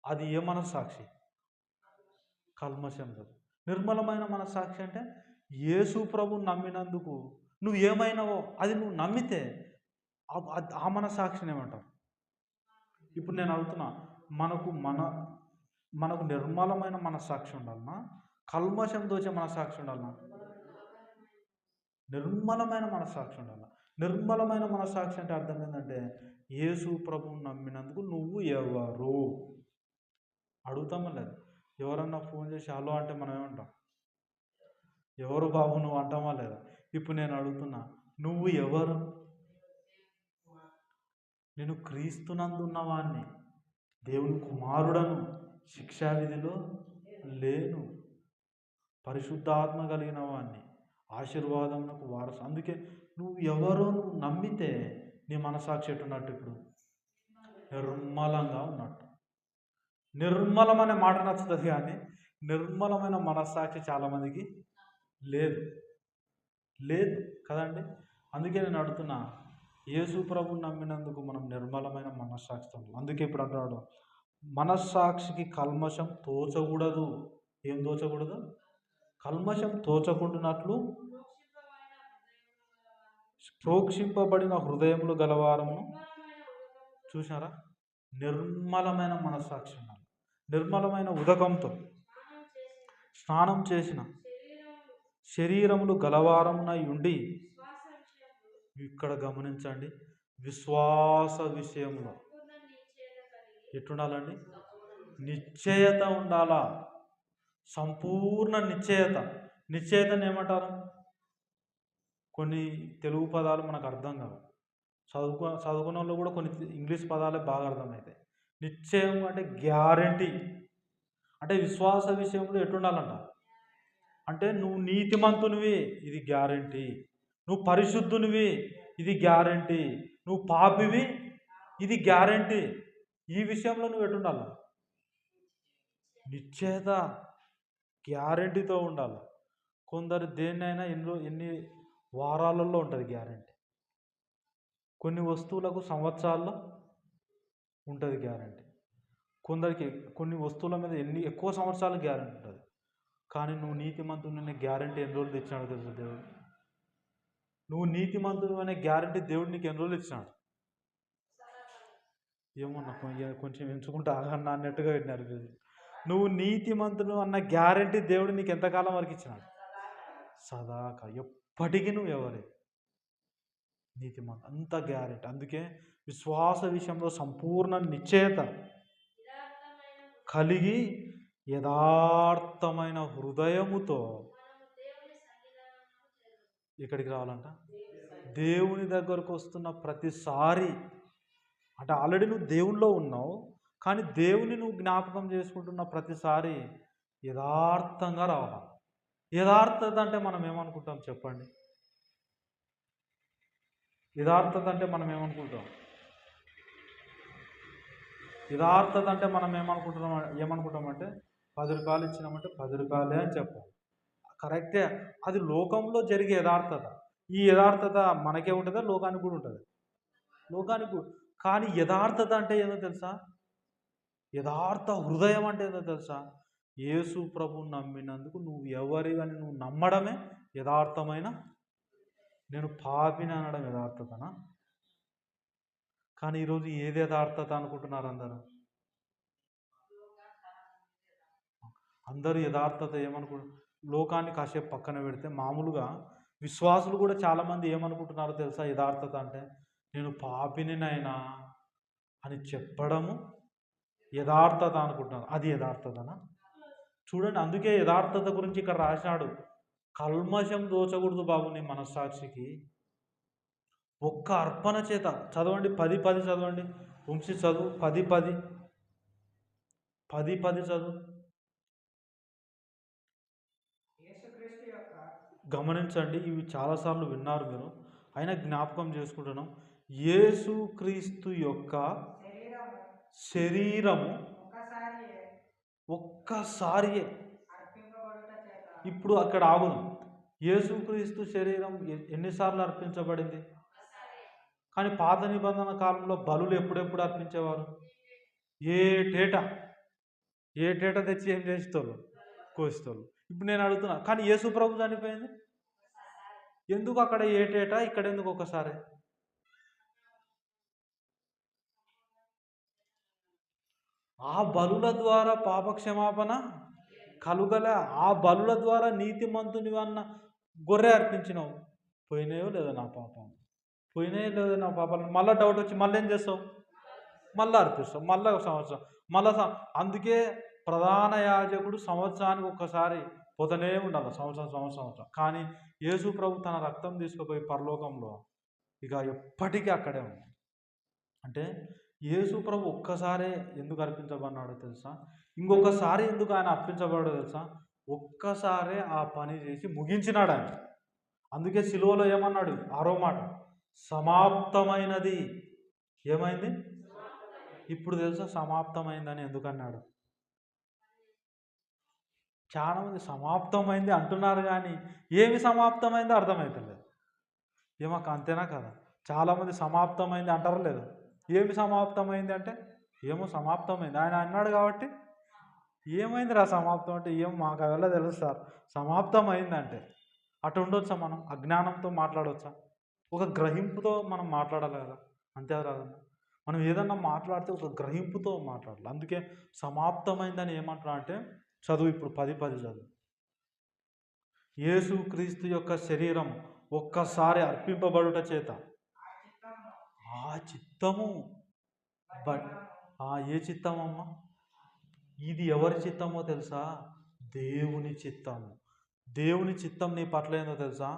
అది ఏ మనస్సాక్షి? కల్మషం. నిర్మలమైన మనస్సాక్షి అంటే యేసు ప్రభువు నమ్మినందుకు నువ్వు ఏమైనావో అది నువ్వు నమ్మితే ఆ మనస్సాక్షిని ఏమంటారు? ఇప్పుడు నేను అడుగుతున్నా, మనకు నిర్మలమైన మనస్సాక్షి ఉండాలన్నా, కల్మషం దోచే మనస్సాక్షి ఉండాలన్నా? నిర్మలమైన మనస్సాక్షి ఉండాలి. నిర్మలమైన మనస్సాక్షి అంటే అర్థం ఏంటంటే యేసు ప్రభువుని నమ్మినందుకు నువ్వు ఎవరు అడుగుతామా లేదు? ఎవరన్నా ఫోన్ చేసి హలో అంటే మనం ఏమంటాం? ఎవరు బాబు నువ్వు అంటామా లేదా? ఇప్పుడు నేను అడుగుతున్నా, నువ్వు ఎవరు? నేను క్రీస్తునందున్నవాణ్ణి, దేవుని కుమారుడను, శిక్షావిధిలో లేను, పరిశుద్ధాత్మ కలిగిన వాణ్ణి, ఆశీర్వాదమునకు వారసు. అందుకే నువ్వు ఎవరో నువ్వు నమ్మితే నీ మనసాక్షి ఎట్టున్నట్టు? ఇప్పుడు నిర్మలంగా ఉన్నట్టు. నిర్మలం అనే మాట నచ్చుతుంది కానీ నిర్మలమైన మనస్సాక్షి చాలామందికి లేదు లేదు కదండి. అందుకే నేను అడుగుతున్నా, యేసు ప్రభువుని నమ్మినందుకు మనం నిర్మలమైన మనస్సాక్షితో. అందుకే ఇప్పుడు అంటున్నాడు, మనస్సాక్షికి కల్మషం తోచకూడదు. ఏం తోచకూడదు? కల్మషం తోచకుండానట్లు ప్రోక్షింపబడిన హృదయములు గలవారము. చూసారా? నిర్మలమైన మనస్సాక్షి ఉండాలి. నిర్మలమైన ఉదకంతో స్నానం చేసిన శరీరములు గలవారమునై ఉండి, ఇక్కడ గమనించండి, విశ్వాస విషయంలో ఎట్టుండాలండి? నిశ్చయత ఉండాలా. సంపూర్ణ నిశ్చయత. నిశ్చయతను ఏమంటారు? కొన్ని తెలుగు పదాలు మనకు అర్థం కావు. చదువుకున్న వాళ్ళు కూడా కొన్ని ఇంగ్లీష్ పదాలే బాగా అర్థమవుతాయి. నిశ్చయం అంటే గ్యారంటీ. అంటే విశ్వాస విషయంలో ఎట్టుండాలంట అంటే నువ్వు నీతిమంతునివి, ఇది గ్యారంటీ. నువ్వు పరిశుద్ధునివి, ఇది గ్యారంటీ. నువ్వు పాపివి, ఇది గ్యారంటీ. ఈ విషయంలో నువ్వు ఎట్టుండాల? నిశ్చయత, గ్యారంటీతో ఉండాలి. కొందరు దేన్నైనా ఎన్ని వారాలలో ఉంటుంది గ్యారంటీ. కొన్ని వస్తువులకు సంవత్సరాల్లో ఉంటుంది గ్యారంటీ. కొందరికి కొన్ని వస్తువుల మీద ఎక్కువ సంవత్సరాలు గ్యారంటీ ఉంటుంది. కానీ నువ్వు నీతిమంతుని అనే గ్యారంటీ ఎన్ని రోజులు ఇచ్చినాడు తెలుసు దేవుడు? నువ్వు నీతిమంతుని అనే గ్యారంటీ దేవుడు నీకు ఎన్ని రోజులు ఇచ్చినాడు? ఏమో నాకు కొంచెం ఎంచుకుంటే ఆగన్నా అన్నట్టుగా పెట్టినారు. నువ్వు నీతిమంతుడు అన్న గ్యారంటీ దేవుడు నీకు ఎంతకాలం వరకు ఇచ్చినాడు? సదాక, ఎప్పటికీ నువ్వు ఎవరే నీతిమంతు, అంత గ్యారెంటీ. అందుకే విశ్వాస విషయంలో సంపూర్ణ నిశ్చయత కలిగి యథార్థమైన హృదయముతో ఇక్కడికి రావాలంట. దేవుని దగ్గరకు వస్తున్న ప్రతిసారి అంటే ఆల్రెడీ నువ్వు దేవునిలో ఉన్నావు, కానీ దేవుని నువ్వు జ్ఞాపకం చేసుకుంటున్న ప్రతిసారి యథార్థంగా రావాలి. యథార్థత అంటే మనం ఏమనుకుంటాం చెప్పండి? యథార్థత అంటే మనం ఏమనుకుంటాం? యథార్థత అంటే మనం ఏమనుకుంటామంటే 10 రూపాయలు ఇచ్చినామంటే 10 రూపాయలే అని చెప్పాలి. కరెక్టే, అది లోకంలో జరిగే యథార్థత. ఈ యథార్థత మనకే ఉంటుందా, లోకానికి కూడా ఉంటుంది? లోకానికి కూడా. కానీ యథార్థత అంటే ఏందో తెలుసా? యథార్థ హృదయం అంటే ఏందో తెలుసా? యేసు ప్రభువుని నమ్మినందుకు నువ్వు ఎవరివని నువ్వు నమ్మడమే యథార్థమైన. నేను పాపిని అనడం యథార్థతనా? కానీ ఈరోజు ఏది యథార్థత అనుకుంటున్నారు అందరూ? అందరూ యథార్థత లోకాన్ని కాసేపు పక్కన పెడితే మామూలుగా విశ్వాసులు కూడా చాలామంది ఏమనుకుంటున్నారో తెలుసా? యథార్థత అంటే నేను పాపినినైనా అని చెప్పడము యథార్థత అనుకుంటున్నారు. అది యథార్థతనా? చూడండి, అందుకే యథార్థత గురించి ఇక్కడ రాశాడు. కల్మషం దోచకూడదు బాబు నీ మనస్సాక్షికి. ఒక్క అర్పణ చేత చదవండి, 10:10 చదవండి. వంశీ చదువు, 10:10 చదువు. గమనించండి, ఇవి చాలాసార్లు విన్నారు మీరు, అయినా జ్ఞాపకం చేసుకుంటున్నాం. యేసుక్రీస్తు యొక్క శరీరము ఒక్కసారియే. ఇప్పుడు అక్కడ ఆగుదాం. యేసుక్రీస్తు శరీరం ఎన్నిసార్లు అర్పించబడింది? కానీ పాత నిబంధన కాలంలో బలులు ఎప్పుడెప్పుడు అర్పించేవారు? ఏటేటా తెచ్చి ఏం చేసేవాళ్ళు? కోసేవాళ్ళు. ఇప్పుడు నేను అడుగుతున్నా, కానీ యేసు ప్రభు చనిపోయింది ఎందుకు అక్కడ ఏటేటా, ఇక్కడ ఎందుకు ఒకసారి? ఆ బలుల ద్వారా పాపక్షమాపణ కలుగలే. ఆ బలుల ద్వారా నీతిమంతునివన్న గొర్రె అర్పించినావు, పోయినాయో లేదా నా పాపం? పోయినాయో లేదా నా పాపాలు? మళ్ళీ డౌట్ వచ్చి మళ్ళీ ఏం చేస్తావు? మళ్ళీ అర్పిస్తావు, మళ్ళీ సంవత్సరం, మళ్ళీ అందుకే ప్రధాన యాజకుడు సంవత్సరానికి ఒక్కసారి పోతూనే ఉండాలి, సంవత్సరం. కానీ యేసు ప్రభు తన రక్తం తీసుకుపోయి పరలోకంలో ఇక ఎప్పటికీ అక్కడే ఉంది. అంటే యేసు ప్రభు ఒక్కసారే ఎందుకు అర్పించబడినాడో తెలుసా? ఇంకొకసారి ఎందుకు ఆయన అర్పించబడో తెలుసా? ఒక్కసారే ఆ పని చేసి ముగించినాడు ఆయన. అందుకే సిలువలో ఏమన్నాడు? 6వ మాట, సమాప్తమైనది. ఏమైంది? ఇప్పుడు తెలుసా సమాప్తమైందని ఎందుకన్నాడు? చాలామంది సమాప్తమైంది అంటున్నారు, కానీ ఏమి సమాప్తమైందో అర్థమవుతలేదు. ఏమాక అంతేనా కదా? చాలామంది సమాప్తమైంది అంటారు లేదు? ఏమి సమాప్తమైంది అంటే ఏమో సమాప్తమైంది ఆయన అన్నాడు కాబట్టి ఏమైంది రా సమాప్తం అంటే ఏమో మాకు అవెల్లా తెలుసు సార్, సమాప్తమైందంటే. అటు ఉండొచ్చా? మనం అజ్ఞానంతో మాట్లాడవచ్చా? ఒక గ్రహింపుతో మనం మాట్లాడాలి కదా, అంతే రాదన్నా. మనం ఏదన్నా మాట్లాడితే ఒక గ్రహింపుతో మాట్లాడాలి. అందుకే సమాప్తమైందని ఏమంటున్నా అంటే, చదువు ఇప్పుడు 10:10 చదువు. యేసుక్రీస్తు యొక్క శరీరం ఒక్కసారి అర్పింపబడుట చేత ఆ చిత్తము ఏ చిత్తం అమ్మా? ఇది ఎవరి చిత్తమో తెలుసా? దేవుని చిత్తము. దేవుని చిత్తం నీ పట్ల ఏందో తెలుసా?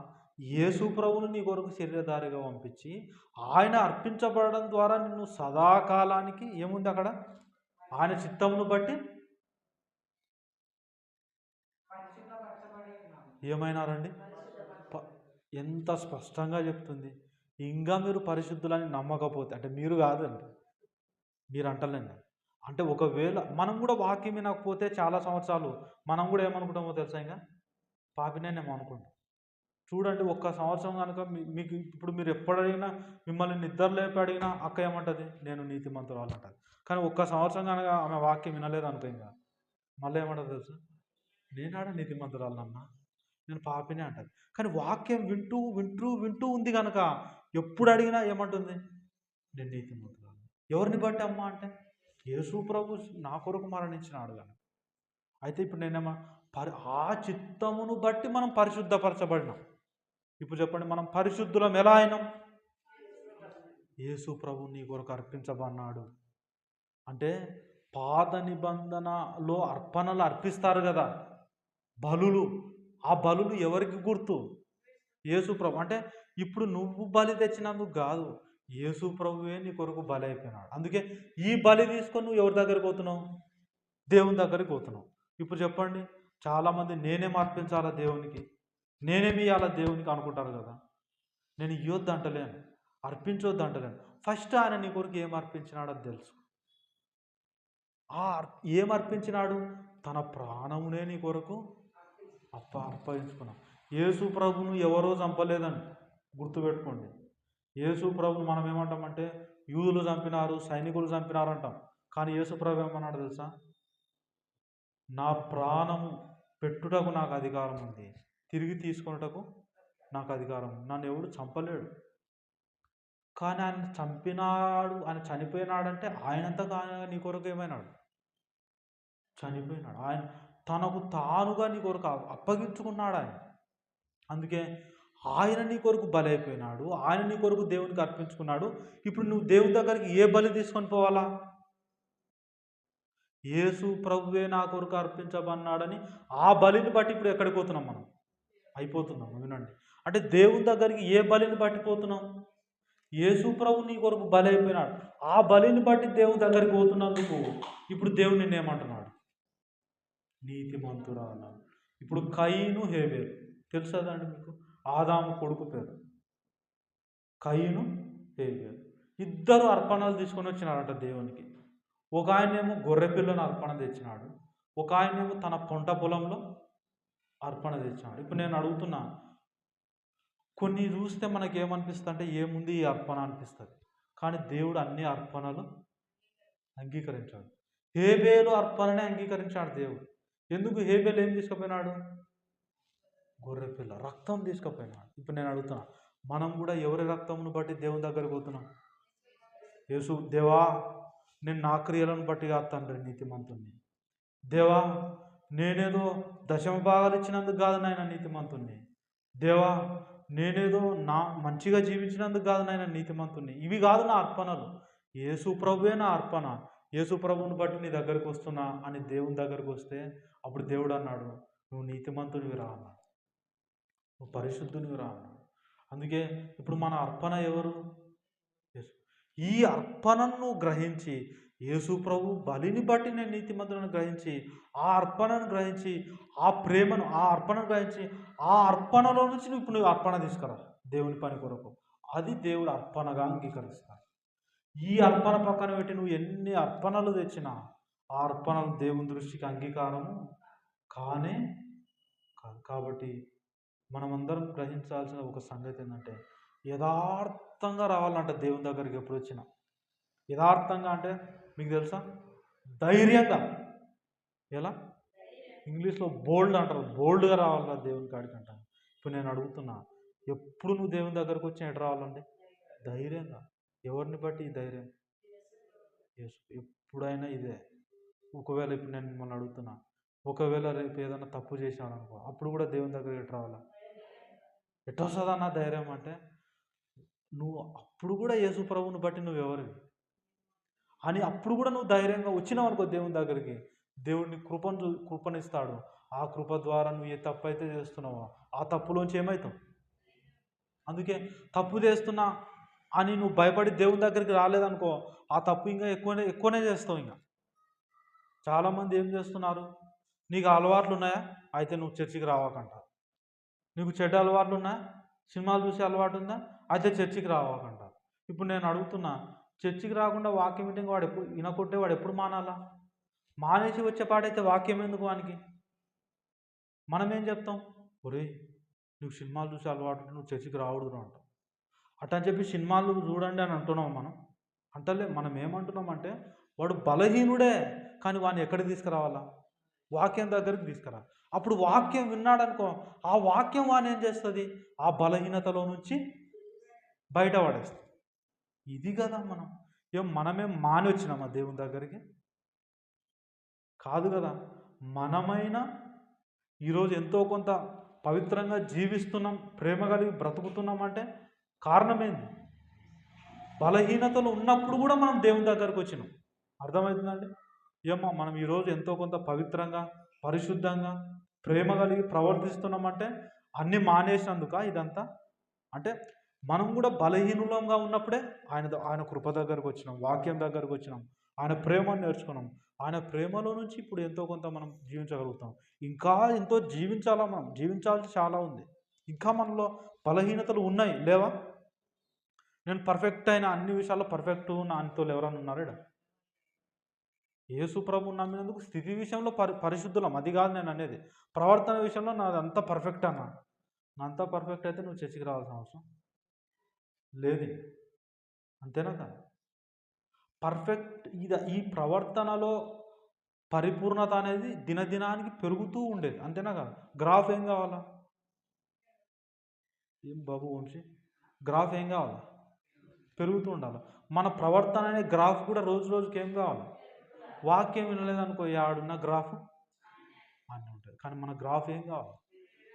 యేసు ప్రభువును నీ కొరకు శరీరధారిగా పంపించి ఆయన అర్పించబడడం ద్వారా నిన్ను సదాకాలానికి ఏముంది అక్కడ? ఆయన చిత్తమును బట్టి ఏమైనారండి? ఎంత స్పష్టంగా చెప్తుంది. ఇంకా మీరు పరిశుద్ధులని నమ్మకపోతే, అంటే మీరు కాదండి, మీరు అంటలేండి, అంటే ఒకవేళ మనం కూడా వాక్యం వినకపోతే చాలా సంవత్సరాలు మనం కూడా ఏమనుకుంటామో తెలుసా? ఇంకా పాపినేమో అనుకుంటాం. చూడండి, ఒక్క సంవత్సరం కనుక మీకు ఇప్పుడు మీరు ఎప్పుడైనా మిమ్మల్ని నిద్ర లేపి అడిగినా అక్క ఏమంటుంది? నేను నీతిమంతురాలు అంటుంది. కానీ ఒక్క సంవత్సరం కనుక ఆమె వాక్యం వినలేదు అనుకో, ఇంకా మళ్ళీ ఏమంటుంది తెలుసా? నేనాడ నీతిమంతురాలన్నా, నేను పాపినే అంటుంది. కానీ వాక్యం వింటూ వింటూ వింటూ ఉంది కనుక ఎప్పుడు అడిగినా ఏమంటుంది? నేను నీతిమంతురాలు. ఎవరిని బట్టి అమ్మ అంటే యేసు ప్రభు నా కొరకు మరణించినాడు కనుక. అయితే ఇప్పుడు నేనేమో ఆ చిత్తమును బట్టి మనం పరిశుద్ధపరచబడినాం. ఇప్పుడు చెప్పండి, మనం పరిశుద్ధులం ఎలా అయినాం? యేసు ప్రభు నీ కొరకు అర్పించబడినాడు. అంటే పాత నిబంధనలో అర్పణలు అర్పిస్తారు కదా, బలులు. ఆ బలులు ఎవరికి గుర్తు? యేసు ప్రభు. అంటే ఇప్పుడు నువ్వు బలి తెచ్చినందుకు కాదు, యేసు ప్రభువే నీ కొరకు బలి అయిపోయినాడు. అందుకే ఈ బలి తీసుకొని నువ్వు ఎవరి దగ్గరికి పోతున్నావు? దేవుని దగ్గరికి పోతున్నావు. ఇప్పుడు చెప్పండి, చాలామంది నేనేం అర్పించాలా దేవునికి, నేనేమి ఇవ్వాలా దేవునికి అనుకుంటారు కదా. నేను ఇవ్వద్దు అంటలేను, అర్పించొద్దు అంటలేను. ఫస్ట్ ఆయన నీ కొరకు ఏం అర్పించినాడో అది తెలుసు. ఏం అర్పించినాడు? తన ప్రాణమునే నీ కొరకు అర్పించుకున్నాం. యేసు ప్రభును ఎవరో చంపలేదని గుర్తుపెట్టుకోండి. యేసు ప్రభును మనం ఏమంటామంటే యూదులు చంపినారు, సైనికులు చంపినారు అంటాం. కానీ యేసు ప్రభు ఏమన్నాడు తెలుసా? నా ప్రాణము పెట్టుటకు నాకు అధికారం ఉంది, తిరిగి తీసుకొనుటకు నాకు అధికారం. నన్ను ఎవడు చంపలేడు. కానీ ఆయన చంపినాడు, ఆయన చనిపోయినాడంటే ఆయనంతగా ఆయన నీ కొరకు ఏమైనాడు? చనిపోయినాడు. ఆయన తనకు తానుగా నీ కొరకు అప్పగించుకున్నాడు ఆయన. అందుకే ఆయన నీ కొరకు బలైపోయినాడు, ఆయన నీ కొరకు దేవునికి అర్పించుకున్నాడు. ఇప్పుడు నువ్వు దేవుని దగ్గరికి ఏ బలి తీసుకొని పోవాలా? యేసు ప్రభువే నా కొరకు అర్పించబన్నాడని ఆ బలిని బట్టి ఇప్పుడు ఎక్కడికి పోతున్నాం మనం? అయిపోతున్నాం. వినండి, అంటే దేవుని దగ్గరికి ఏ బలిని బట్టి పోతున్నాం? యేసు ప్రభు నీ కొరకు బలి అయిపోయినాడు. ఆ బలిని బట్టి దేవుని దగ్గరికి పోతున్నందుకు ఇప్పుడు దేవుడు నిన్నేమంటున్నాడు? నీతిమంతురాలు. ఇప్పుడు కయీను హేబేలు తెలుసదండి మీకు? ఆదాము కొడుకు పేరు కయీను హేబేలు. ఇద్దరు అర్పణలు తీసుకొని వచ్చినారంట దేవునికి. ఒక ఆయనేమో గొర్రె పిల్లను అర్పణ తెచ్చినాడు, ఒక ఆయనేమో తన పొంట పొలంలో అర్పణ తెచ్చినాడు. ఇప్పుడు నేను అడుగుతున్నా, కొన్ని చూస్తే మనకేమనిపిస్తుంది అంటే ఏముంది ఈ అర్పణ అనిపిస్తుంది. కానీ దేవుడు అన్ని అర్పణలు అంగీకరించాడు. హేబేలు అర్పణనే అంగీకరించాడు దేవుడు. ఎందుకు? హేబేలు ఏం తీసుకుపోయినాడు? గొర్రెపిల్ల రక్తం తీసుకుపోయినాడు. ఇప్పుడు నేను అడుగుతున్నా, మనం కూడా ఎవరి రక్తంను బట్టి దేవుని దగ్గరికి పోతున్నాం? యేసు, దేవా నేను నా క్రియలను బట్టి కాదు తండ్రి నీతిమంతుణ్ణి. దేవా నేనేదో దశమ భాగాలు ఇచ్చినందుకు కాదు నాయన నీతిమంతుణ్ణి. దేవా నేనేదో నా మంచిగా జీవించినందుకు కాదు నాయన నీతిమంతుణ్ణి. ఇవి కాదు నా అర్పణలు. యేసు ప్రభువే నా అర్పణ. యేసు ప్రభువుని బట్టి నీ దగ్గరికి వస్తున్నా అని దేవుని దగ్గరికి వస్తే అప్పుడు దేవుడు అన్నాడు, నువ్వు నీతిమంతునివి రా అన్నాడు, నువ్వు పరిశుద్ధునివి రా అన్నాడు. అందుకే ఇప్పుడు మన అర్పణ ఎవరు? యేసు. ఈ అర్పణను గ్రహించి యేసు ప్రభు బలిని బట్టి నేను నీతిమంతులను గ్రహించి ఆ అర్పణను గ్రహించి ఆ ప్రేమను ఆ అర్పణను గ్రహించి ఆ అర్పణలో నుంచి నువ్వు ఇప్పుడు నువ్వు అర్పణ తీసుకురా దేవుని పని కొరకు. అది దేవుడు అర్పణగా అంగీకరిస్తాడు. ఈ అర్పణ పక్కన పెట్టి నువ్వు ఎన్ని అర్పణలు తెచ్చినా ఆ అర్పణలు దేవుని దృష్టికి అంగీకారము కానే కాదు. కాబట్టి మనమందరం గ్రహించాల్సిన ఒక సంగతి ఏంటంటే యథార్థంగా రావాలంట దేవుని దగ్గరికి ఎప్పుడు వచ్చినా. యథార్థంగా అంటే మీకు తెలుసా? ధైర్యంగా. ఎలా? ఇంగ్లీష్లో బోల్డ్ అంటారు. బోల్డ్గా రావాలన్నా దేవుని కాడికి అంటాను. ఇప్పుడు నేను అడుగుతున్నా, ఎప్పుడు నువ్వు దేవుని దగ్గరకు వచ్చి ఎటు రావాలండి? ధైర్యంగా. ఎవరిని బట్టి ఈ ధైర్యం? యేసు. ఎప్పుడైనా ఇదే. ఒకవేళ ఇప్పుడు నేను మిమ్మల్ని అడుగుతున్నా, ఒకవేళ రేపు ఏదైనా తప్పు చేశాను అనుకో, అప్పుడు కూడా దేవుని దగ్గర ఎటు రావాలా? ఎటు వస్తుందన్న ధైర్యం అంటే నువ్వు అప్పుడు కూడా యేసు ప్రభువుని బట్టి నువ్వు ఎవరివి అని అప్పుడు కూడా నువ్వు ధైర్యంగా వచ్చినావు అనుకో దేవుని దగ్గరికి, దేవుడిని కృపనిస్తాడు. ఆ కృప ద్వారా నువ్వు ఏ తప్పు అయితే చేస్తున్నావో ఆ తప్పులోంచి ఏమవుతావు? అందుకే తప్పు చేస్తున్నా అని నువ్వు భయపడి దేవుని దగ్గరికి రాలేదనుకో, ఆ తప్పు ఇంకా ఎక్కువనే చేస్తావు. ఇంకా చాలామంది ఏం చేస్తున్నారు, నీకు అలవాట్లు ఉన్నాయా అయితే నువ్వు చర్చికి రావాకంటారు. నీకు చెడ్డ అలవాట్లు ఉన్నాయా, సినిమాలు చూసే అలవాటు ఉందా అయితే చర్చికి రావాకంటారు. ఇప్పుడు నేను అడుగుతున్నా, చర్చికి రాకుండా వాక్యం మీటింగ్ వాడు ఎప్పుడు వినకుంటే వాడు ఎప్పుడు మానాలా? మానేసి వచ్చేపాడైతే వాక్యం ఎందుకు వానికి? మనం ఏం చెప్తాం? ఒరే నువ్వు సినిమాలు చూసే అలవాటు నువ్వు చర్చికి రావద్దు అంటాం. అట్టని చెప్పి సినిమాలు చూడండి అని అంటున్నాం మనం? అంటలే. మనం ఏమంటున్నామంటే వాడు బలహీనుడే, కానీ వాడిని ఎక్కడికి తీసుకురావాలా? వాక్యం దగ్గరికి తీసుకురా. అప్పుడు వాక్యం విన్నాడనుకో, ఆ వాక్యం వాడిని ఏం చేస్తుంది? ఆ బలహీనతలో నుంచి బయటపడేస్తుంది. ఇది కదా మనమేం మాని వచ్చినామా దేవుని దగ్గరికి? కాదు కదా. మనమైనా ఈరోజు ఎంతో కొంత పవిత్రంగా జీవిస్తున్నాం, ప్రేమ కలిగి బ్రతుకుతున్నామంటే కారణమేంది? బలహీనతలు ఉన్నప్పుడు కూడా మనం దేవుని దగ్గరకు వచ్చినాం. అర్థమవుతుందండి? ఏమో మనం ఈరోజు ఎంతో కొంత పవిత్రంగా పరిశుద్ధంగా ప్రేమ కలిగి ప్రవర్తిస్తున్నామంటే అన్నీ మానేసినందుక ఇదంతా? అంటే మనం కూడా బలహీనులంగా ఉన్నప్పుడే ఆయన కృప దగ్గరకు వచ్చినాం, వాక్యం దగ్గరకు వచ్చినాం, ఆయన ప్రేమను నేర్చుకున్నాం. ఆయన ప్రేమలో నుంచి ఇప్పుడు ఎంతో కొంత మనం జీవించగలుగుతాం. ఇంకా ఎంతో జీవించాలా, మనం జీవించాల్సి చాలా ఉంది. ఇంకా మనలో బలహీనతలు ఉన్నాయి, లేవా? నేను పర్ఫెక్ట్ అయిన అన్ని విషయాల్లో పర్ఫెక్ట్ నా అంతోళ్ళు ఎవరైనా ఉన్నారా ఈడ? యేసు ప్రభువుని నమ్మినందుకు స్థితి విషయంలో పరిశుద్ధులం, అది కాదు నేను అనేది. ప్రవర్తన విషయంలో నాదంతా పర్ఫెక్ట్ అన్న. నా అంతా పర్ఫెక్ట్ అయితే నువ్వు చర్చికి రావాల్సిన అవసరం లేదు. అంతేనా కాదు? పర్ఫెక్ట్ ఈ ప్రవర్తనలో పరిపూర్ణత అనేది దినదినానికి పెరుగుతూ ఉండేది, అంతేనా కాదు? గ్రాఫ్ ఏం కావాలా? ఏం బాబు వంశీ, గ్రాఫ్ ఏం కావాలా? పెరుగుతూ ఉండాలి. మన ప్రవర్తన అనే గ్రాఫ్ కూడా రోజు రోజుకి ఏం కావాలి? వాక్యం వినలేదనుకో, ఆడున్న గ్రాఫ్ అన్నీ ఉంటుంది. కానీ మన గ్రాఫ్ ఏం కావాలి?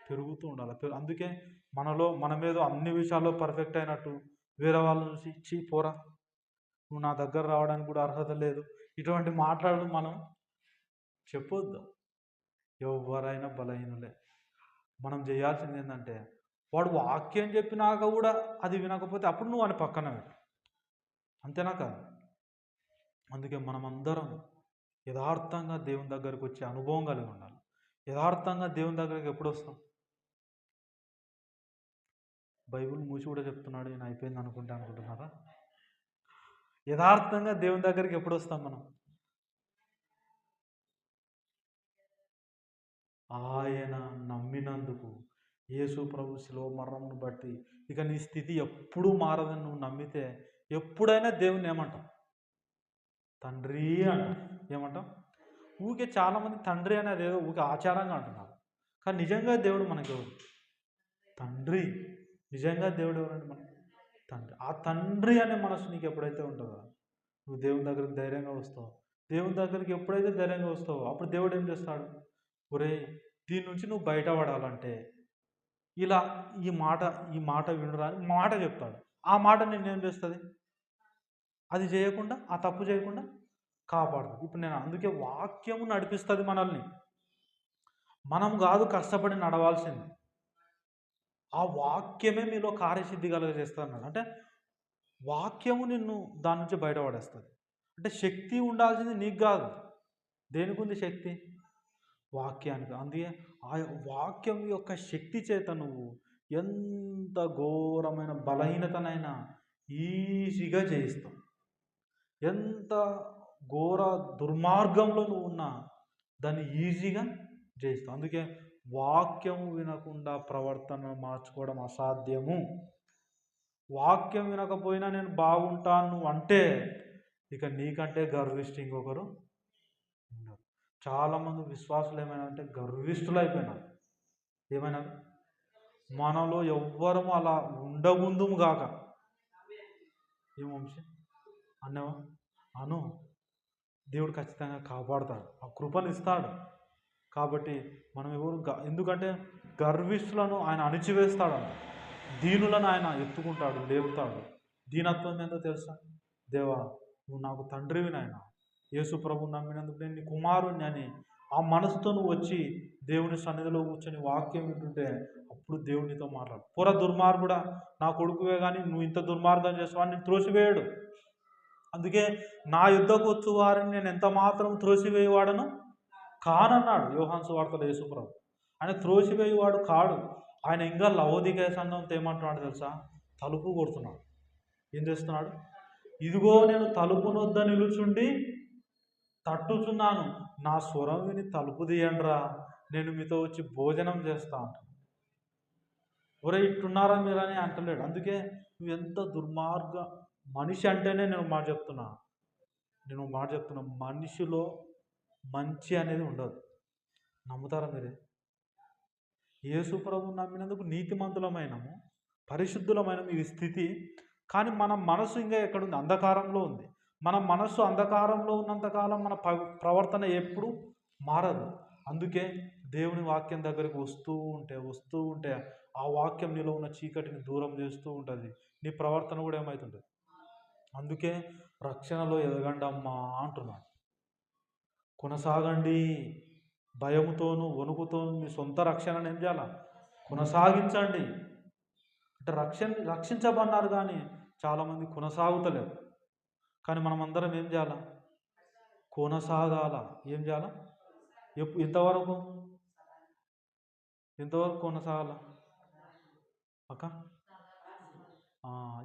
పెరుగుతూ ఉండాలి. అందుకే మన మీద అన్ని విషయాల్లో పర్ఫెక్ట్ అయినట్టు వేరే వాళ్ళని చూసి చీ పోరా, నువ్వు నా దగ్గర రావడానికి కూడా అర్హత లేదు, ఇటువంటి మాట్లాడడం మనం చెప్పొద్దు. ఎవరైనా బలహీనులే. మనం చేయాల్సింది ఏంటంటే, వాడు వాక్యం చెప్పినాక కూడా అది వినకపోతే అప్పుడు నువ్వు అని పక్కన పెట్టు, అంతేనా కాదు? అందుకే మనమందరం యథార్థంగా దేవుని దగ్గరికి వచ్చే అనుభవం కలిగి ఉండాలి. యథార్థంగా దేవుని దగ్గరికి ఎప్పుడు వస్తాం? బైబిల్ మూసి కూడా చెప్తున్నాడు, నేను అయిపోయింది అనుకుంటున్నారా? యథార్థంగా దేవుని దగ్గరికి ఎప్పుడు వస్తాం మనం? ఆయన నమ్మినందుకు, యేసు ప్రభు శిలువ మరణమును బట్టి ఇక నీ స్థితి ఎప్పుడూ మారదని నువ్వు నమ్మితే ఎప్పుడైనా దేవుని ఏమంటాం? తండ్రి అంట. ఏమంటాం? ఊకే చాలామంది తండ్రి అనేది ఏదో ఊకే ఆచారంగా అంటున్నారు. కానీ నిజంగా దేవుడు మనకి ఎవరు? తండ్రి. నిజంగా దేవుడు ఎవరండి? మనకి తండ్రి. ఆ తండ్రి అనే మనసు నీకు ఎప్పుడైతే ఉంటుందో నువ్వు దేవుని దగ్గరికి ధైర్యంగా వస్తావు. దేవుని దగ్గరికి ఎప్పుడైతే ధైర్యంగా వస్తావో అప్పుడు దేవుడు ఏం చేస్తాడు? ఒరే, దీని నుంచి నువ్వు బయటపడాలంటే ఇలా ఈ మాట వినురా అని మాట చెప్తాడు. ఆ మాట నిన్నేం చేస్తుంది? అది చేయకుండా, ఆ తప్పు చేయకుండా కాపాడుతుంది. ఇప్పుడు నేను అందుకే వాక్యము నడిపిస్తుంది మనల్ని. మనం కాదు కష్టపడి నడవాల్సింది, ఆ వాక్యమే మీలో కార్యసిద్ధి కలుగజేస్తుంది. అంటే వాక్యము నిన్ను దాని నుంచి బయటపడేస్తుంది. అంటే శక్తి ఉండాల్సింది నీకు కాదు. దేనికి ఉంది శక్తి? వాక్యానికి. అందుకే ఆ వాక్యం యొక్క శక్తి చేత నువ్వు ఎంత ఘోరమైన బలహీనతనైనా ఈజీగా జయిస్తావు. ఎంత ఘోర దుర్మార్గంలో నువ్వు ఉన్నా దాన్ని ఈజీగా జయిస్తావు. అందుకే వాక్యము వినకుండా ప్రవర్తన మార్చుకోవడం అసాధ్యము. వాక్యం వినకపోయినా నేను బాగుంటాను అంటే ఇక నీకంటే గర్విష్టి ఇంకొకరు ఉన్నారు. చాలామంది విశ్వాసులు ఏమైనా అంటే గర్విష్ఠులు అయిపోయినారు. ఏమైనా మనలో ఎవ్వరము అలా ఉండముందుము గాక. ఏం వంశీ అన్నావా? అను. దేవుడు ఖచ్చితంగా కాపాడుతాడు, ఆ కృపను ఇస్తాడు. కాబట్టి మనం ఎవరు ఎందుకంటే గర్విష్ఠులను ఆయన అణిచివేస్తాడు, దీనులను ఆయన ఎత్తుకుంటాడు, లేపుతాడు. దీనత్వం ఏందో తెలుసా? దేవా, నువ్వు నాకు తండ్రివి నాయన, యేసు ప్రభు నమ్మినందుకు నేను నీ కుమారుణ్ణి అని ఆ మనసుతో నువ్వు వచ్చి దేవుని సన్నిధిలో కూర్చొని వాక్యం వింటుంటే అప్పుడు దేవునితో మాట్లాడు. పుర దుర్మార్గుడా, నా కొడుకువే కానీ నువ్వు ఇంత దుర్మార్గం చేస్తావు అని త్రోసివేయడు. అందుకే నా యుద్ధకు వచ్చు వారిని నేను ఎంత మాత్రం త్రోసివేయవాడను కానన్నాడు యోహాను సువార్తలో యేసుప్రభు. ఆయన త్రోసివేయవాడు కాడు. ఆయన ఇంకా లవోదికయ సంఘంతో ఏమంటున్నాడు తెలుసా? తలుపు కొడుతున్నాడు. ఏం చేస్తున్నాడు? ఇదిగో నేను తలుపు నొద్ద నిలుచుండి తట్టుచున్నాను, నా స్వరం విని తలుపు తీయండిరా, నేను మీతో వచ్చి భోజనం చేస్తా అంటాను. ఒరే ఇట్టున్నారా మీరని అంటలేడు. అందుకే నువ్వు ఎంత దుర్మార్గ మనిషి అంటేనే నేను మాట చెప్తున్నా, మనిషిలో మంచి అనేది ఉండదు. నమ్ముతారా మీరే? యేసు ప్రభువుని నమ్మినందుకు నీతిమంతులమైనము, పరిశుద్ధులమైన ఈ స్థితి. కానీ మన మనసు ఇంకా ఎక్కడుంది? అంధకారంలో ఉంది. మన మనస్సు అంధకారంలో ఉన్నంతకాలం మన ప్రవర్తన ఎప్పుడు మారదు. అందుకే దేవుని వాక్యం దగ్గరికి వస్తూ ఉంటే ఆ వాక్యం నీలో ఉన్న చీకటిని దూరం చేస్తూ ఉంటుంది. నీ ప్రవర్తన కూడా ఏమవుతుంటుంది? అందుకే రక్షణలో ఎదగండి అమ్మా అంటున్నాడు. కొనసాగండి, భయముతోనూ వణుకుతోనూ మీ సొంత రక్షణను ఏం చేయాలా? కొనసాగించండి. అంటే రక్షించబన్నారు కానీ చాలామంది కొనసాగుతలేరు. కానీ మనం అందరం ఏం చేయాలా? కొనసాగాల. ఏం చేయాలా? ఎంతవరకు కొనసాగాల అక్క?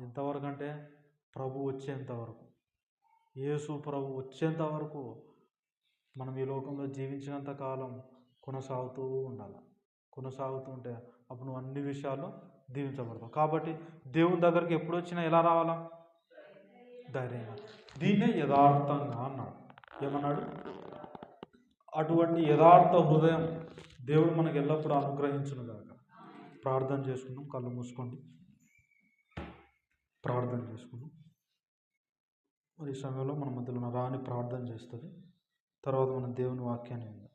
ఎంతవరకు అంటే ప్రభు వచ్చేంతవరకు, యేసు ప్రభు వచ్చేంతవరకు మనం ఈ లోకంలో జీవించినంత కాలం కొనసాగుతూ ఉండాలి. కొనసాగుతూ ఉంటే అప్పుడు నువ్వు అన్ని విషయాల్లో దీవించబడతావు. కాబట్టి దేవుని దగ్గరికి ఎప్పుడు వచ్చినా ఎలా రావాలా? ధైర్యంగా. దీన్నే యథార్థంగా అన్నాడు. ఏమన్నాడు? అటువంటి యథార్థ హృదయం దేవుడు మనకు ఎల్లప్పుడూ అనుగ్రహించునుగాక. ప్రార్థన చేసుకుందాం. కళ్ళు మూసుకోండి, ప్రార్థన చేసుకుందాం. మరి ఈ సమయంలో మన మధ్యలో ఉన్న రాణి ప్రార్థన చేస్తుంది. తర్వాత మనం దేవుని వాక్యాన్ని విందాం.